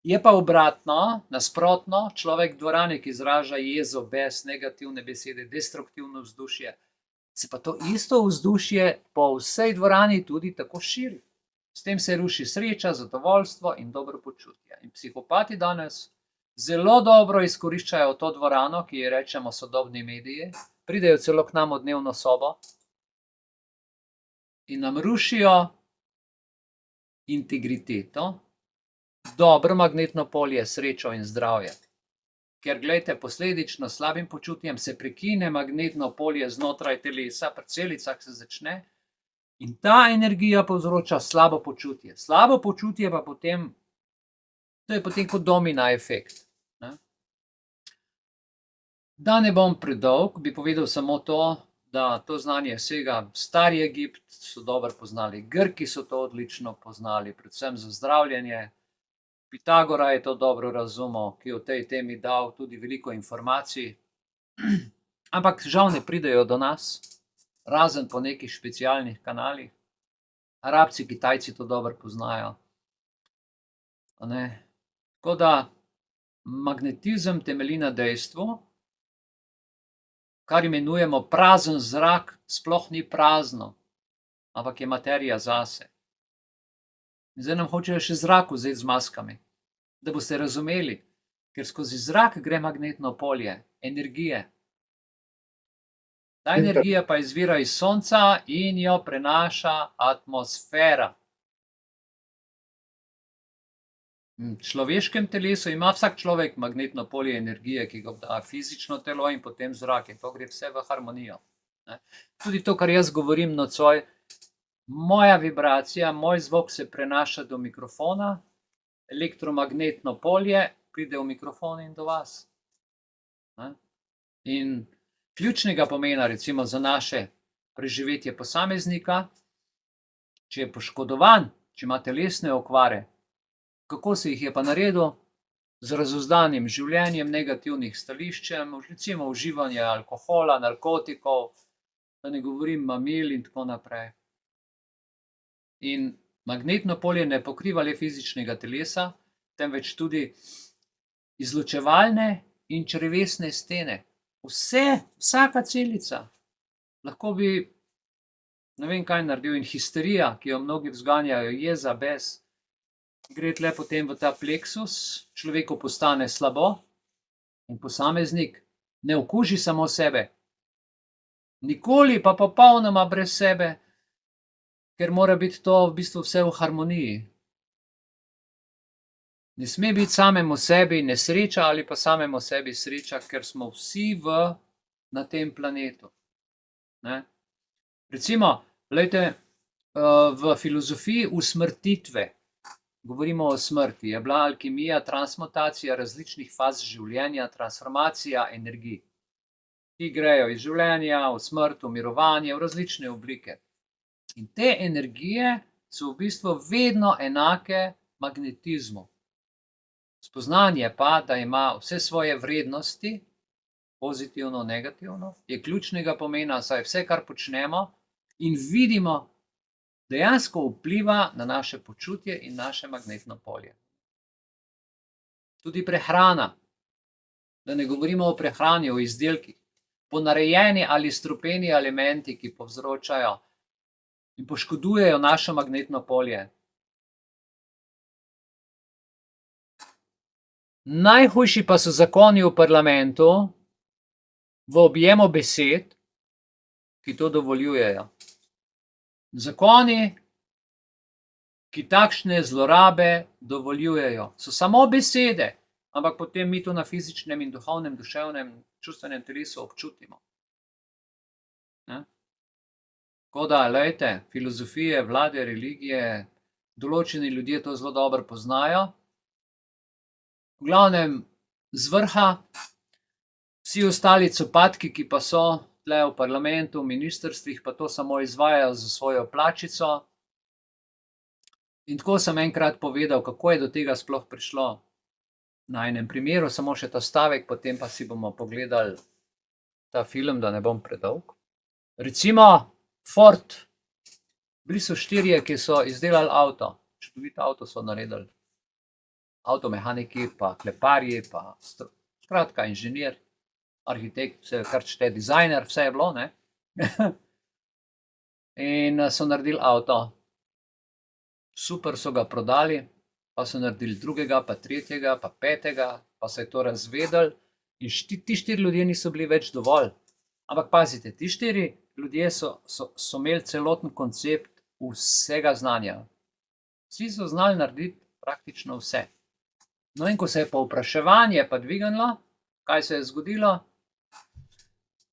Speaker 1: Je pa obratno, nasprotno, človek v dvorani, ki izraža jezo, bes, negativne besede, destruktivno vzdušje, se pa to isto vzdušje po vsej dvorani tudi tako širi. S tem se ruši sreča, zadovoljstvo in dobro počutje. In psihopati danes zelo dobro izkoriščajo to dvorano, ki ji rečemo sodobni mediji, pridejo celo k nam v dnevno sobo in nam rušijo integriteto, dobro magnetno polje, srečo in zdravje. Ker, glejte, posledično slabim počutjem se prekine magnetno polje znotraj telesa, pri celicah se začne in ta energija povzroča slabo počutje. Slabo počutje pa potem, to je potem kot domina efekt. Da ne bom predolg, bi povedal samo to, da to znanje sega stari Egipt, so dobro poznali, Grki so to odlično poznali, predvsem za zdravljenje. Pitagora je to dobro razumel, ki je o tej temi dal tudi veliko informacij, ampak žal ne pridejo do nas, razen po nekih specialnih kanalih. Arabci, Kitajci to dobro poznajo. Tako da magnetizem temelji na dejstvu, kar imenujemo prazen zrak, sploh ni prazno, ampak je materija zase. Zdaj nam hočejo še zrak vzeti z maskami, da boste razumeli, ker skozi zrak gre magnetno polje, energije. Ta energija pa izvira iz sonca in jo prenaša atmosfera. V človeškem telesu ima vsak človek magnetno polje energije, ki ga da fizično telo in potem zrak, in to gre vse v harmonijo. Tudi to, kar jaz govorim nocoj, moja vibracija, moj zvok se prenaša do mikrofona, elektromagnetno polje pride v mikrofon in do vas. In ključnega pomena, recimo za naše preživetje posameznika, če je poškodovan, če ima telesne okvare, kako se jih je pa naredil? Z razuzdanim življenjem, negativnih stališčem, recimo uživanje alkohola, narkotikov, da ne govorim mamil in tako naprej. In magnetno polje ne pokriva le fizičnega telesa, temveč tudi izločevalne in črevesne stene. Vsaka celica. Lahko bi ne vem, kaj naredil, in histerija, ki jo mnogi vzganjajo, jeza, bes, gre tle potem v ta pleksus, človeku postane slabo in posameznik ne okuži samo sebe, nikoli pa popolnoma brez sebe, ker mora biti to v bistvu vse v harmoniji. Ne sme biti samemu sebi nesreča ali pa samemu sebi sreča, ker smo vsi na tem planetu. Ne? Recimo, glejte, v filozofiji usmrtitve, govorimo o smrti, je bila alkimija, transmutacija različnih faz življenja, transformacija energij. Ki grejo iz življenja v smrt, v mirovanje, v različne oblike. In te energije so v bistvu vedno enake magnetizmu. Spoznanje pa, da ima vse svoje vrednosti, pozitivno, negativno, je ključnega pomena, saj vse, kar počnemo in vidimo, dejansko vpliva na naše počutje in naše magnetno polje. Tudi prehrana, da ne govorimo o prehrani, o izdelkih, ponarejeni ali strupeni elementi, ki povzročajo in poškodujejo naše magnetno polje. Najhujši pa so zakoni v parlamentu, v objemu besed, ki to dovoljujejo. Zakoni, ki takšne zlorabe dovoljujejo, so samo besede, ampak potem mi to na fizičnem in duhovnem, duševnem, čustvenem telesu občutimo. Tako da, lejte, filozofije, vlade, religije, določeni ljudje to zelo dobro poznajo. V glavnem, z vrha, vsi ostali copatki, ki pa so tle v parlamentu, v ministrstvih, pa to samo izvajajo za svojo plačico. In tako sem enkrat povedal, kako je do tega sploh prišlo. Na enem primeru, samo še ta stavek, potem pa si bomo pogledali ta film, da ne bom predolg. Recimo Ford, bili so 4, ki so izdelali avto, čudovit avto so naredili. Avtomehaniki, pa kleparji, pa skratka inženir, arhitekt, vse kar čete, dizajner, vse je bilo, ne. In so naredili avto. Super so ga prodali, pa so naredili 2., pa 3., pa 5., pa se je to razvedelo in ti 4 ljudje niso bili več dovolj. Ampak pazite, ti 4 ljudje so imeli celoten koncept vsega znanja. Vsi so znali narediti praktično vse. No, in ko se je povpraševanje pa dvignilo, kaj se je zgodilo?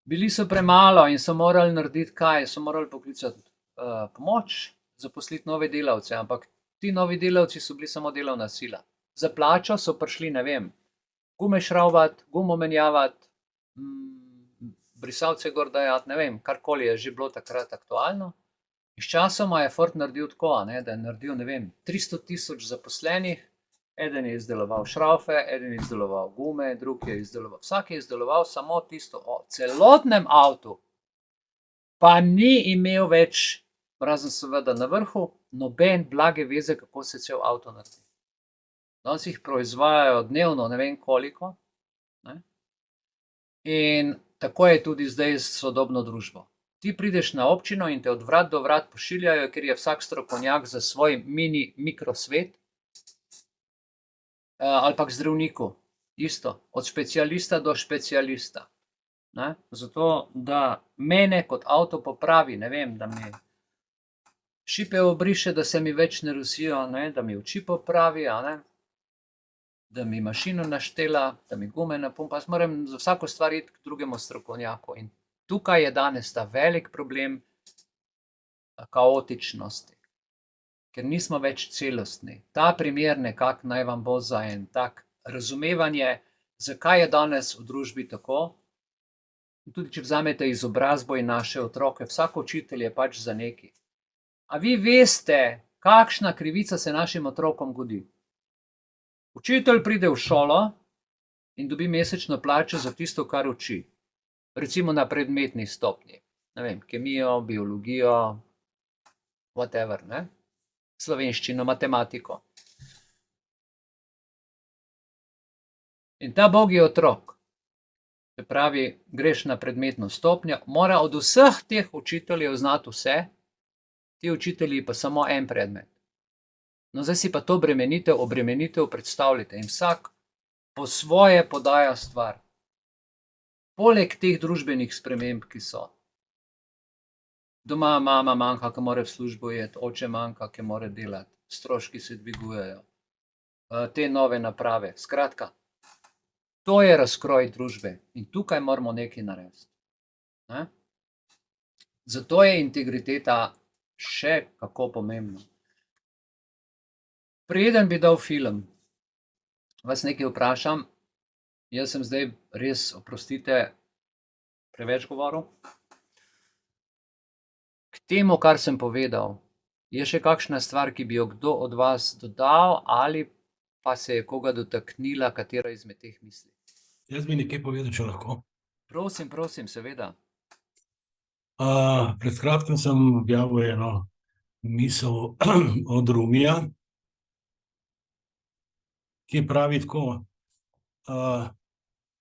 Speaker 1: Bili so premalo in so morali narediti kaj? So morali poklicati pomoč, zaposliti nove delavce, ampak ti novi delavci so bili samo delovna sila. Za plačo so prišli, ne vem, gume šravati, gumo menjavati, brisalce gor dajati, ne vem, karkoli je že bilo takrat aktualno. In sčasoma je Ford naredil tako, da je naredil, ne vem, 300,000 zaposlenih, eden je izdeloval šravfe, eden je izdeloval gume, drug je izdeloval, vsak je izdeloval samo tisto o celotnem avtu, pa ni imel več, razen seveda na vrhu, noben blage veze, kako se cel avto naredi. Danes jih proizvajajo dnevno, ne vem koliko, ne? In tako je tudi zdaj s sodobno družbo. Ti prideš na občino in te od vrat do vrat pošiljajo, ker je vsak strokovnjak za svoj mikrosvet, ali pa k zdravniku, isto, od specialista do specialista. Zato, da mene kot avto popravi, ne vem, da mi šipe obriše, da se mi več ne rosijo, da mi oči popravi, da mi mašino naštela, da mi gume napumpa. Jaz moram za vsako stvar iti k drugemu strokovnjaku. In tukaj je danes ta velik problem kaotičnosti, ker nismo več celostni. Ta primer nekako naj vam bo za en tak razumevanje, zakaj je danes v družbi tako. In tudi, če vzamete izobrazbo in naše otroke, vsak učitelj je pač za nekaj. A vi veste, kakšna krivica se našim otrokom godi? Učitelj pride v šolo in dobi mesečno plačo za tisto, kar uči. Recimo na predmetni stopnji. Ne vem, kemijo, biologijo, whatever, ne? Slovenščino, matematiko. In ta bogi otrok, se pravi, greš na predmetno stopnjo, mora od vseh teh učiteljev znati vse, ti učitelji pa samo en predmet. No, zdaj si pa to obremenitev predstavljate in vsak po svoje podaja stvar. Poleg teh družbenih sprememb, ki so. Doma mama manjka, ki mora v službo iti, oče manjka, ki mora delati, stroški se dvigujejo, te nove naprave. Skratka, to je razkroj družbe in tukaj moramo nekaj narediti. Ne? Zato je integriteta še kako pomembna. Preden bi dal film, vas nekaj vprašam. Jaz sem zdaj res, oprostite, preveč govoril. K temu, kar sem povedal, je še kakšna stvar, ki bi jo kdo od vas dodal ali pa se je koga dotaknila katera izmed teh misli?
Speaker 2: Jaz bi nekaj povedal, če lahko.
Speaker 1: Prosim, seveda.
Speaker 2: Pred kratkim sem objavil eno misel od Rumija, ki pravi tako: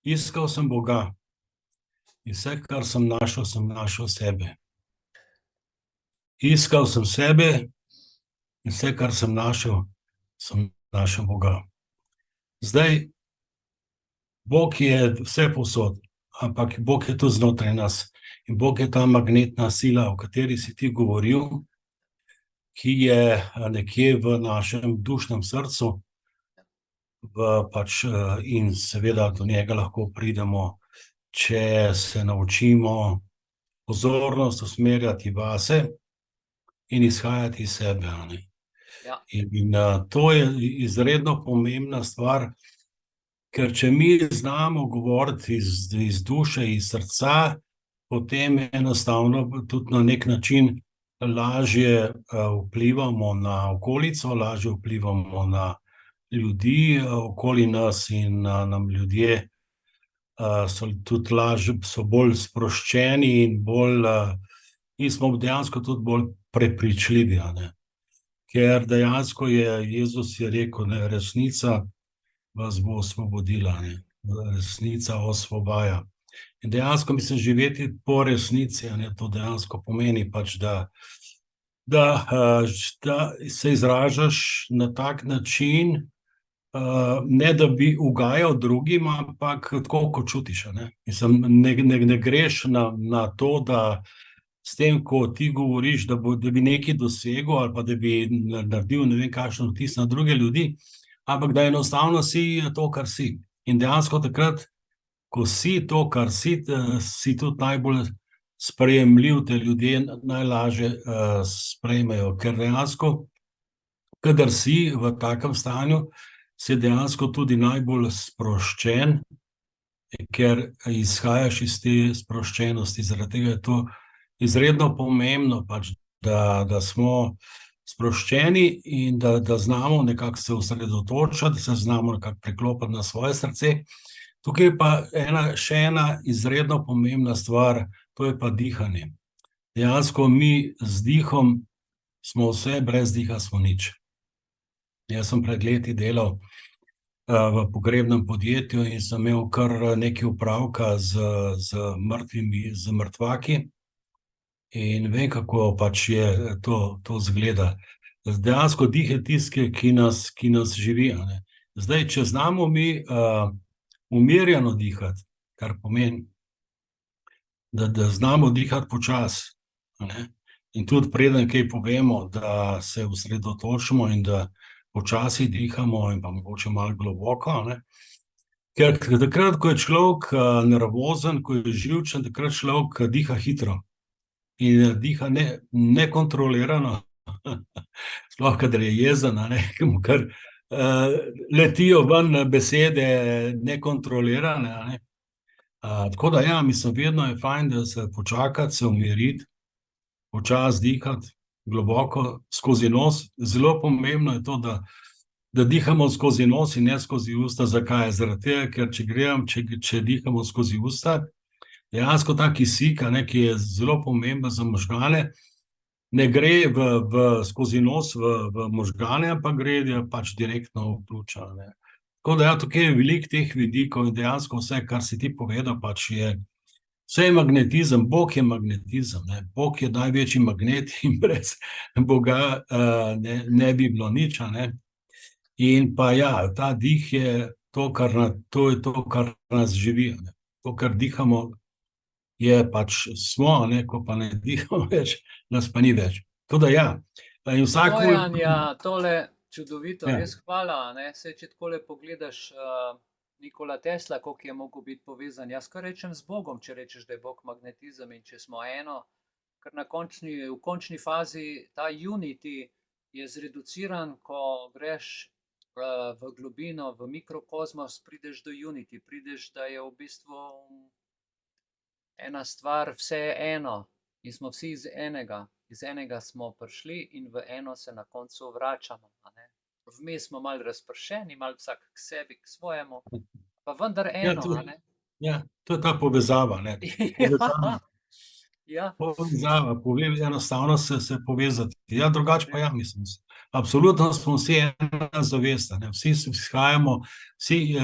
Speaker 2: iskal sem Boga in vse, kar sem našel sebe. Iskal sem sebe in vse, kar sem našel Boga. Zdaj, Bog je vse povsod, ampak Bog je tu znotraj nas. In Bog je ta magnetna sila, o kateri si ti govoril, ki je nekje v našem dušnem srcu, in seveda do njega lahko pridemo, če se naučimo pozornost usmerjati vase in izhajati iz sebe.
Speaker 1: Ja.
Speaker 2: In to je izredno pomembna stvar, ker če mi znamo govoriti iz duše, iz srca, potem enostavno tudi na nek način lažje vplivamo na okolico, lažje vplivamo na ljudi okoli nas in nam ljudje so tudi so bolj sproščeni in smo dejansko tudi bolj prepričljivi. Ker dejansko Jezus je rekel, resnica vas bo osvobodila, resnica osvobaja. In dejansko mislim, živeti po resnici, to dejansko pomeni pač, da se izražaš na tak način, ne da bi ugajal drugim, ampak tako, kot čutiš. Mislim, ne greš na to, da s tem, ko ti govoriš, da bi nekaj dosegel ali pa da bi naredil ne vem kakšen vtis na druge ljudi, ampak da enostavno si to, kar si. In dejansko takrat, ko si to, kar si, si tudi najbolj sprejemljiv, te ljudje najlažje sprejmejo. Ker dejansko, kadar si v takem stanju, si dejansko tudi najbolj sproščen, ker izhajaš iz te sproščenosti. Zaradi tega je to izredno pomembno, pač, da smo sproščeni in da znamo nekako se osredotočiti, da se znamo nekako priklopiti na svoje srce. Tukaj je pa še ena izredno pomembna stvar, to je pa dihanje. Dejansko mi z dihom smo vse, brez diha smo nič. Jaz sem pred leti delal v pogrebnem podjetju in sem imel kar nekaj opravka z mrtvaki in vem, kako pač je to zgleda. Dejansko dih je tisti, ki nas živi. Zdaj, če znamo mi umirjeno dihati, kar pomeni, da znamo dihati počasi, in tudi preden kaj povemo, da se osredotočimo in da počasi dihamo in pa mogoče malo globoko. Ker takrat, ko je človek nervozen, ko je živčen, takrat človek diha hitro in diha nekontrolirano, sploh kadar je jezen, kar letijo ven besede nekontrolirane. Tako da ja, mislim, vedno je fajn, da se počakati, se umiriti, počasi dihati, globoko, skozi nos. Zelo pomembno je to, da dihamo skozi nos in ne skozi usta. Zakaj? Zaradi tega, ker če dihamo skozi usta, dejansko ta kisik, ki je zelo pomemben za možgane, ne gre skozi nos v možgane, ampak gre pač direktno v pljuča. Tako da ja, tukaj je veliko teh vidikov in dejansko vse, kar si ti povedal, pač Vse je magnetizem, Bog je magnetizem. Ne? Bog je največji magnet in brez Boga ne bi bilo nič. A ne? In pa ja, ta dih je to, to je to, kar nas živi. A ne? To, kar dihamo, je pač smo, a ne? Ko pa ne dihamo več, nas pa ni več. To da ja. In vsak
Speaker 1: Stojan, ja, tole čudovito,
Speaker 2: ja.
Speaker 1: res hvala. Ne? Saj, če takole pogledaš, Nikola Tesla, koliko je mogel biti povezan. Jaz kar rečem z Bogom, če rečeš, da je Bog magnetizem in če smo eno, ker v končni fazi ta unity je zreduciran, ko greš v globino, v mikrokozmos, prideš do unity, prideš, da je v bistvu ena stvar, vse je eno in smo vsi iz enega smo prišli in v eno se na koncu vračamo. A ne? Vmes smo malo razpršeni, malo vsak k sebi, k svojemu, pa vendar
Speaker 2: Ja,
Speaker 1: eno. A ne?
Speaker 2: to je ta povezava. Ne? Povezava,
Speaker 1: Ja,
Speaker 2: povezava, enostavno se povezati. Ja, drugače pa ja, mislim. Absolutno smo vsi ena zavest. Ne? Vsi izhajamo, vsi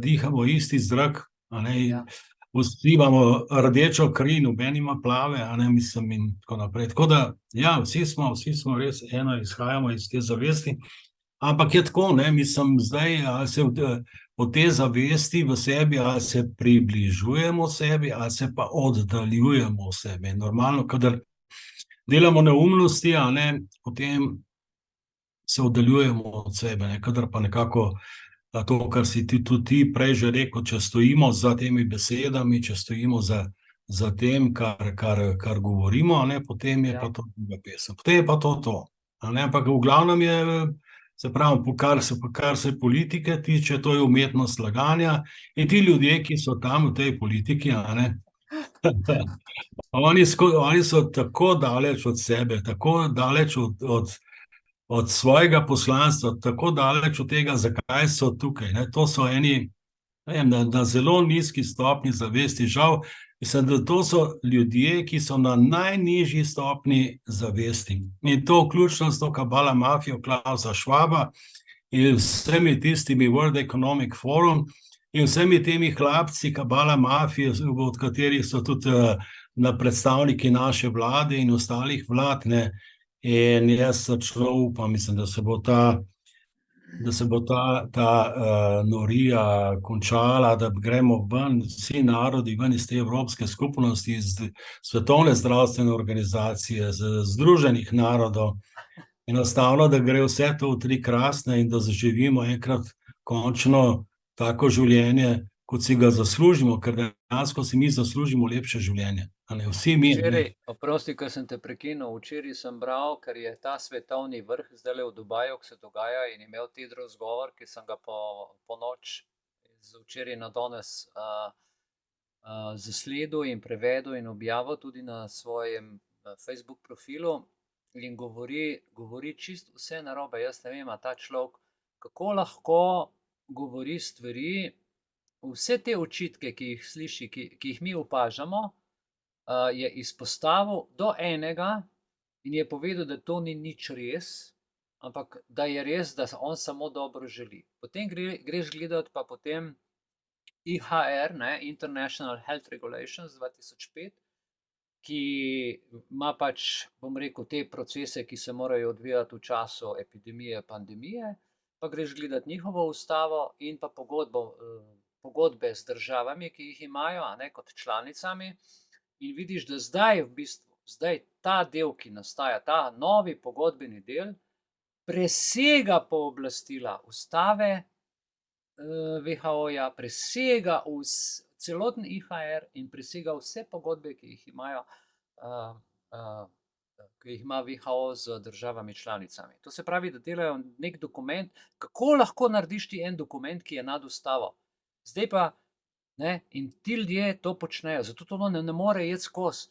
Speaker 2: dihamo isti zrak. A ne?
Speaker 1: ja.
Speaker 2: Vsi imamo rdečo kri, noben ima plave, a ne mislim, in tako naprej. Tako da, ja, vsi smo res eno, izhajamo iz te zavesti. Ampak je tako, ne, mislim, zdaj, ali se od te zavesti v sebi, ali se približujemo sebi, ali se pa oddaljujemo od sebe. Normalno, kadar delamo neumnosti, a ne, potem se oddaljujemo od sebe, ne, kadar pa nekako to, kar si tudi ti prej že rekel, če stojimo za temi besedami, če stojimo za tem, kar govorimo, a ne, potem je
Speaker 1: Ja.
Speaker 2: pa to druga pesem. Potem je pa to. A ne, ampak v glavnem je, se pravi, kar se politike tiče, to je umetnost laganja in ti ljudje, ki so tam v tej politiki, a ne, oni so tako daleč od sebe, tako daleč od svojega poslanstva, tako daleč od tega, zakaj so tukaj. Ne? To so eni, ne vem, na zelo nizki stopni zavesti. Žal, mislim, da to so ljudje, ki so na najnižji stopni zavesti. In to vključno s to kabala mafijo Klausa Schwaba in vsemi tistimi World Economic Forum in vsemi temi hlapci kabala mafije, od katerih so tudi na predstavniki naše vlade in ostalih vlad, ne. In jaz srčno upam, mislim, da se bo ta norija končala, da gremo ven, vsi narodi ven iz te Evropske skupnosti, iz Svetovne zdravstvene organizacije, Združenih narodov, enostavno, da gre vse to v tri krasne in da zaživimo enkrat končno tako življenje, kot si ga zaslužimo, ker dejansko si mi zaslužimo lepše življenje. A ne, vsi mi.
Speaker 1: Včeraj, oprosti, ker sem te prekinil, včeraj sem bral, ker je ta svetovni vrh zdaj v Dubaju, ki se dogaja, in imel Tedros razgovor, ki sem ga po noč z včeraj na danes zasledil in prevedel in objavil tudi na svojem Facebook profilu in govori čist vse narobe. Jaz ne vem, a ta človek, kako lahko govori stvari, vse te očitke, ki jih sliši, ki jih mi opažamo, je izpostavil do enega in je povedal, da to ni nič res, ampak da je res, da on samo dobro želi. Potem greš gledati pa potem IHR, ne, International Health Regulations 2005, ki ima pač, bom rekel, te procese, ki se morajo odvijati v času epidemije, pandemije, pa greš gledati njihovo ustavo in pa pogodbe z državami, ki jih imajo, a ne, kot članicami, in vidiš, da zdaj ta del, ki nastaja, ta novi pogodbeni del, presega pooblastila ustave WHO-ja, presega celoten IHR in presega vse pogodbe, ki jih imajo, ki jih ima WHO z državami članicami. To se pravi, da delajo nek dokument. Kako lahko narediš ti en dokument, ki je nad ustavo? Zdaj pa, ne, in ti ljudje to počnejo, zato to ne more iti skozi.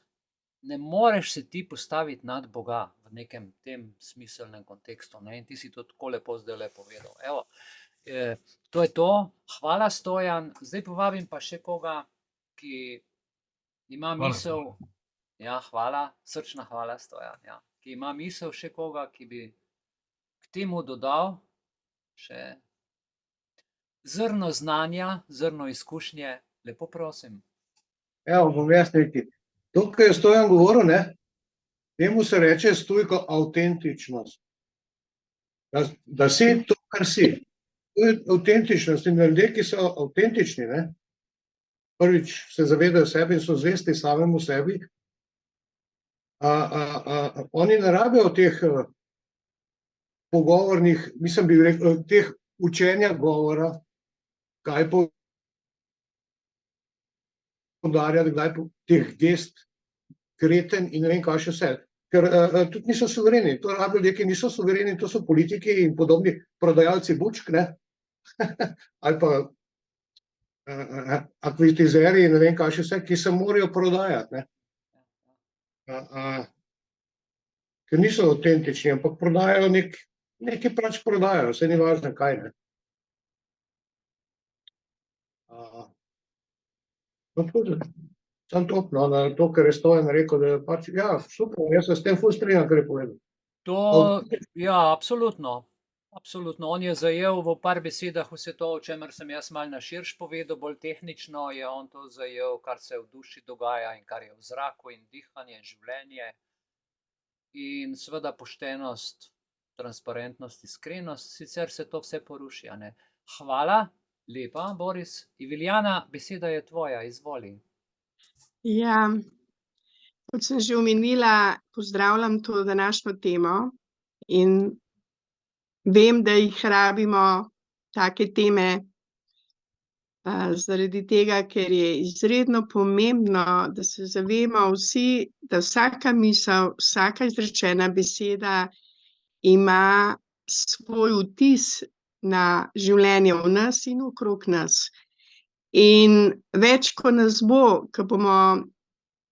Speaker 1: Ne moreš se ti postaviti nad Boga v nekem tem smiselnem kontekstu, ne? In ti si to tako lepo zdaj povedal. Evo, to je to. Hvala, Stojan. Zdaj povabim pa še koga, ki ima misel. Ja, hvala, srčna hvala, Stojan. Ja. Ki ima misel, še koga, ki bi k temu dodal še zrno znanja, zrno izkušnje. Lepo prosim.
Speaker 3: Evo, bom jaz nekaj. To, kar je Stojan govoril, ne, temu se reče Stojko avtentičnost. Da si to, kar si. To je avtentičnost in ljudje, ki so avtentični, ne, prvič se zavedajo sebe in so zvesti samemu sebi, oni ne rabijo teh pogovornih, mislim, bi rekel, teh učenja govora, kaj poudarjati, kdaj teh gest, kreten in ne vem kaj še vse. Ker tudi niso suvereni. To rabijo ljudje, ki niso suvereni, to so politiki in podobni prodajalci bučk, ne, ali pa akvitizeri in ne vem kaj še vse, ki se morajo prodajati, ne. Ker niso avtentični, ampak prodajajo nekaj pač prodajajo, vse ni važno kaj, ne. No, tako da, samo to, no, na to, kar je Stojan rekel, da je pač, ja, super, jaz se s tem ful strinjam, kar je povedal.
Speaker 1: Ja, absolutno. Absolutno. On je zajel v par besedah vse to, o čemer sem jaz malo na širš povedal, bolj tehnično je on to zajel, kar se v duši dogaja in kar je v zraku in dihanje, življenje in seveda poštenost, transparentnost, iskrenost, sicer se to vse poruši, a ne. Hvala, lepa, Boris. Iviljana, beseda je tvoja, izvoli.
Speaker 4: Ja, kot sem že omenila, pozdravljam to današnjo temo in vem, da jih rabimo, take teme, zaradi tega, ker je izredno pomembno, da se zavemo vsi, da vsaka misel, vsaka izrečena beseda ima svoj vtis na življenje v nas in okrog nas. In več, ko nas bo, ko bomo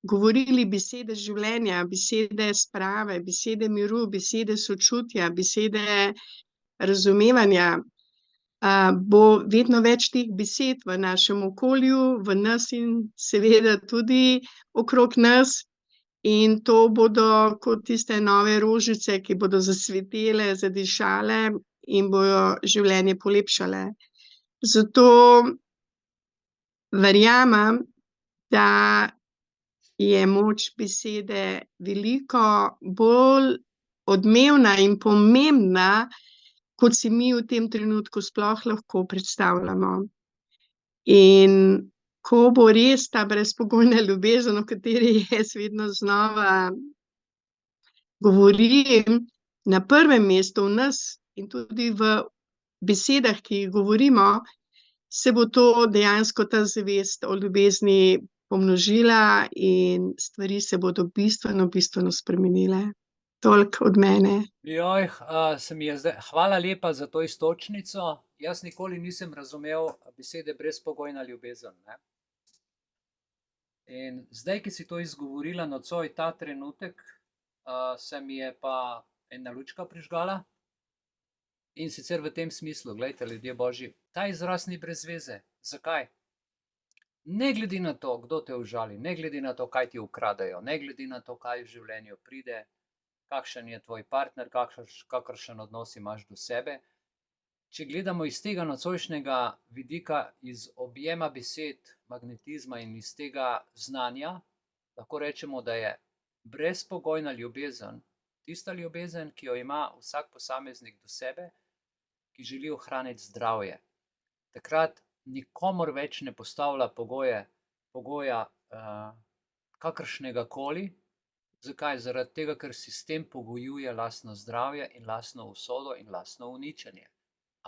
Speaker 4: govorili besede življenja, besede sprave, besede miru, besede sočutja, besede razumevanja, bo vedno več teh besed v našem okolju, v nas in seveda tudi okrog nas. In to bodo kot tiste nove rožice, ki bodo zasvetele, zadišale in bojo življenje polepšale. Zato verjamem, da je moč besede veliko bolj odmevna in pomembna, kot si mi v tem trenutku sploh lahko predstavljamo. In ko bo res ta brezpogojna ljubezen, o kateri jaz vedno znova govorim, na prvem mestu v nas in tudi v besedah, ki jih govorimo, se bo to dejansko ta zavest o ljubezni pomnožila in stvari se bodo bistveno spremenile. Toliko od mene.
Speaker 1: Joj, hvala lepa za to iztočnico. Jaz nikoli nisem razumel besede brezpogojna ljubezen, ne. In zdaj, ki si to izgovorila nocoj, ta trenutek, se mi je pa ena lučka prižgala. In sicer v tem smislu, glejte, ljudje božji, ta izraz ni brez veze. Zakaj? Ne glede na to, kdo te užali, ne glede na to, kaj ti ukradejo, ne glede na to, kaj v življenju pride, kakšen je tvoj partner, kakršen odnos imaš do sebe. Če gledamo iz tega nocojšnjega vidika, iz objema besed, magnetizma in iz tega znanja, lahko rečemo, da je brezpogojna ljubezen tista ljubezen, ki jo ima vsak posameznik do sebe, ki želi ohraniti zdravje. Takrat nikomur več ne postavlja pogoja kakršnega koli. Zakaj? Zaradi tega, ker si s tem pogojuje lastno zdravje in lastno usodo in lastno uničenje.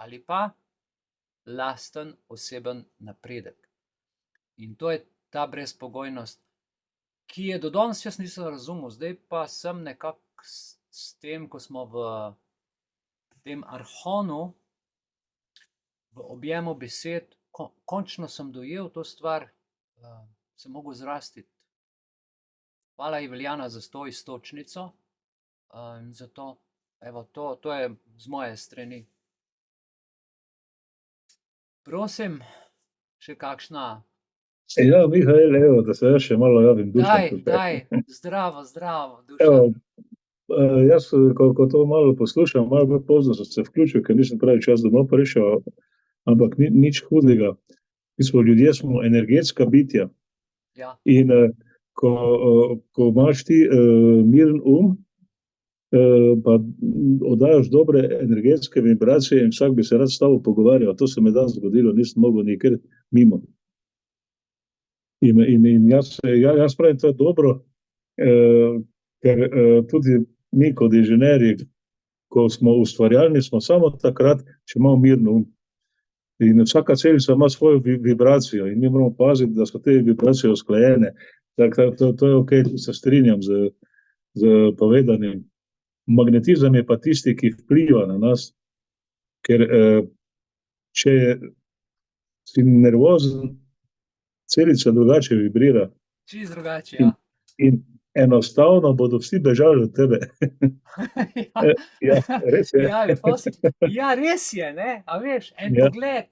Speaker 1: Ali pa lasten oseben napredek. In to je ta brezpogojnost, ki je do danes jaz nisem razumel, zdaj pa sem nekako s tem, ko smo v tem arhonu, v objemu besed, končno sem dojel to stvar, sem mogel zrastiti. Hvala, Iviljana, za to iztočnico. Zato, evo, to je z moje strani. Prosim, še kakšna?
Speaker 5: Ja, Mihael, evo, da se jaz še malo javim. Dušan.
Speaker 1: Daj, zdravo, Dušan.
Speaker 5: Evo, jaz, ko to malo poslušam, malo bolj pozno sem se vključil, ker nisem pravi čas domov prišel, ampak nič hudega. Mi smo ljudje, smo energetska bitja.
Speaker 1: Ja.
Speaker 5: In ko imaš ti miren pa oddajaš dobre energetske vibracije in vsak bi se rad s tabo pogovarjal. To se mi je danes zgodilo, nisem mogel nikjer mimo. In jaz pravim, to je dobro, ker tudi mi kot inženirji, ko smo ustvarjalni, smo samo takrat, če imamo mirno In vsaka celica ima svojo vibracijo in mi moramo paziti, da so te vibracije usklajene. To je ok, se strinjam z povedanim. Magnetizem je pa tisti, ki vpliva na nas, ker če si nervozen, celica drugače vibrira.
Speaker 1: Čisto drugače, ja.
Speaker 5: In enostavno bodo vsi bežali od tebe. Ja, res je.
Speaker 1: Ja, res je, ne? A veš, en pogled,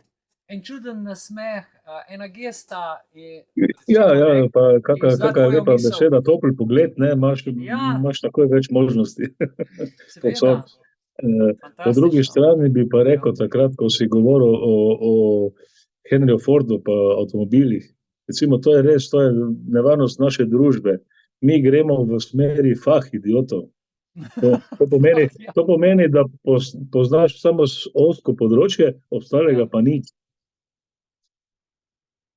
Speaker 1: en čuden nasmeh, ena gesta je...
Speaker 5: Ja, pa kakva je lepa beseda, topel pogled, ne, imaš takoj več možnosti.
Speaker 1: Seveda.
Speaker 5: Po drugi strani bi pa rekel takrat, ko si govoril o Henryju Fordu pa avtomobilih, recimo to je res, to je nevarnost naše družbe. Mi gremo v smeri idiotov. To pomeni, da poznaš samo ozko področje, ostalega pa nič.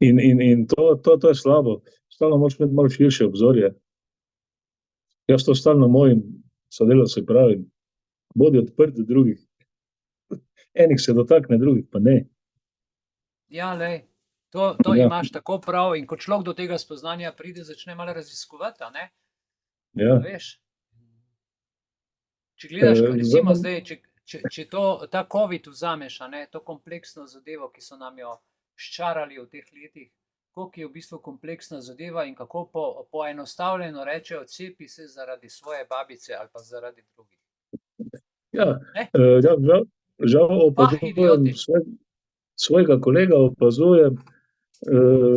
Speaker 5: In to je slabo. Stalno moraš imeti malo širše obzorje. Jaz to stalno mojim sodelavcem pravim. Bodi odprt do drugih. Enih se dotakne, drugih pa ne.
Speaker 1: Ja, lej. To imaš tako prav in ko človek do tega spoznanja pride, začne malo raziskovati, a ne?
Speaker 5: Ja.
Speaker 1: Veš? Če gledaš, recimo zdaj, če ta COVID vzameš, a ne, to kompleksno zadevo, ki so nam jo ščarali v teh letih, koliko je v bistvu kompleksna zadeva in kako poenostavljeno rečejo, cepi se zaradi svoje babice ali pa zaradi drugih.
Speaker 5: Ja, žal opazujem svojega kolega, opazujem,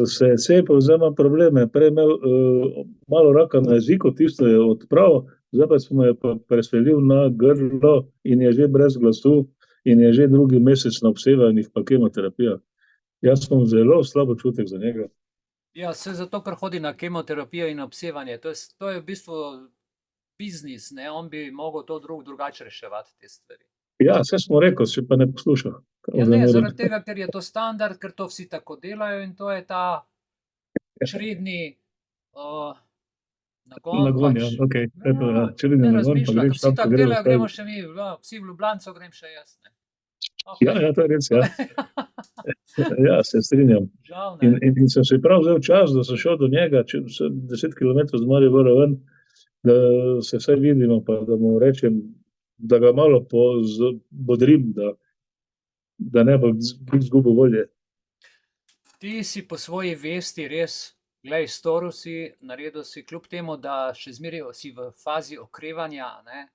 Speaker 5: se je cepil, zdaj ima probleme, prej imel malo raka na jeziku, tisto je odpravil, zdaj pa smo je preselil na grlo in je že brez glasu in je že drugi mesec na obsevanjih pa kemoterapija. Jaz sem zelo slab občutek za njega.
Speaker 1: Ja, se zato, ker hodi na kemoterapijo in obsevanje. To je v bistvu biznis, ne? On bi mogel to drugače reševati te stvari.
Speaker 5: Ja, vse smo rekel, se pa ne posluša.
Speaker 1: Ja, ne, zaradi tega, ker je to standard, ker to vsi tako delajo in to je ta čredni nagon.
Speaker 5: Nagon, ja, ok. Čredni nagon, pa greš
Speaker 1: vsi tako delajo, gremo še mi, vsi v Ljubljanco, grem še jaz, ne.
Speaker 5: Ja, to je res, ja. Ja, se strinjam. In sem se prav vzel čas, da sem šel do njega, 10 kilometrov z Maribora ven, da se vsaj vidimo, pa da mu rečem, da ga malo bodrim, da ne bo izgubil volje.
Speaker 1: Ti si po svoji vesti res, glej, storil si, naredil si, kljub temu, da še zmeraj si v fazi okrevanja, ne,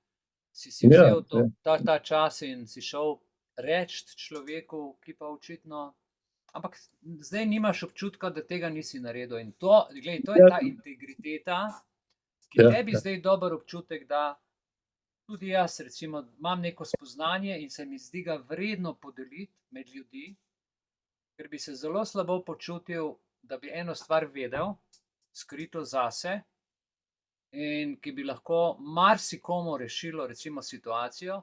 Speaker 1: si vzel ta čas in si šel reči človeku, ki pa očitno, ampak zdaj nimaš občutka, da tega nisi naredil. In to je ta integriteta, ki tebi zdaj dober občutek, da tudi jaz recimo imam neko spoznanje in se mi zdi ga vredno podeliti med ljudi, ker bi se zelo slabo počutil, da bi eno stvar vedel, skrito zase, in ki bi lahko marsikomu rešilo recimo situacijo.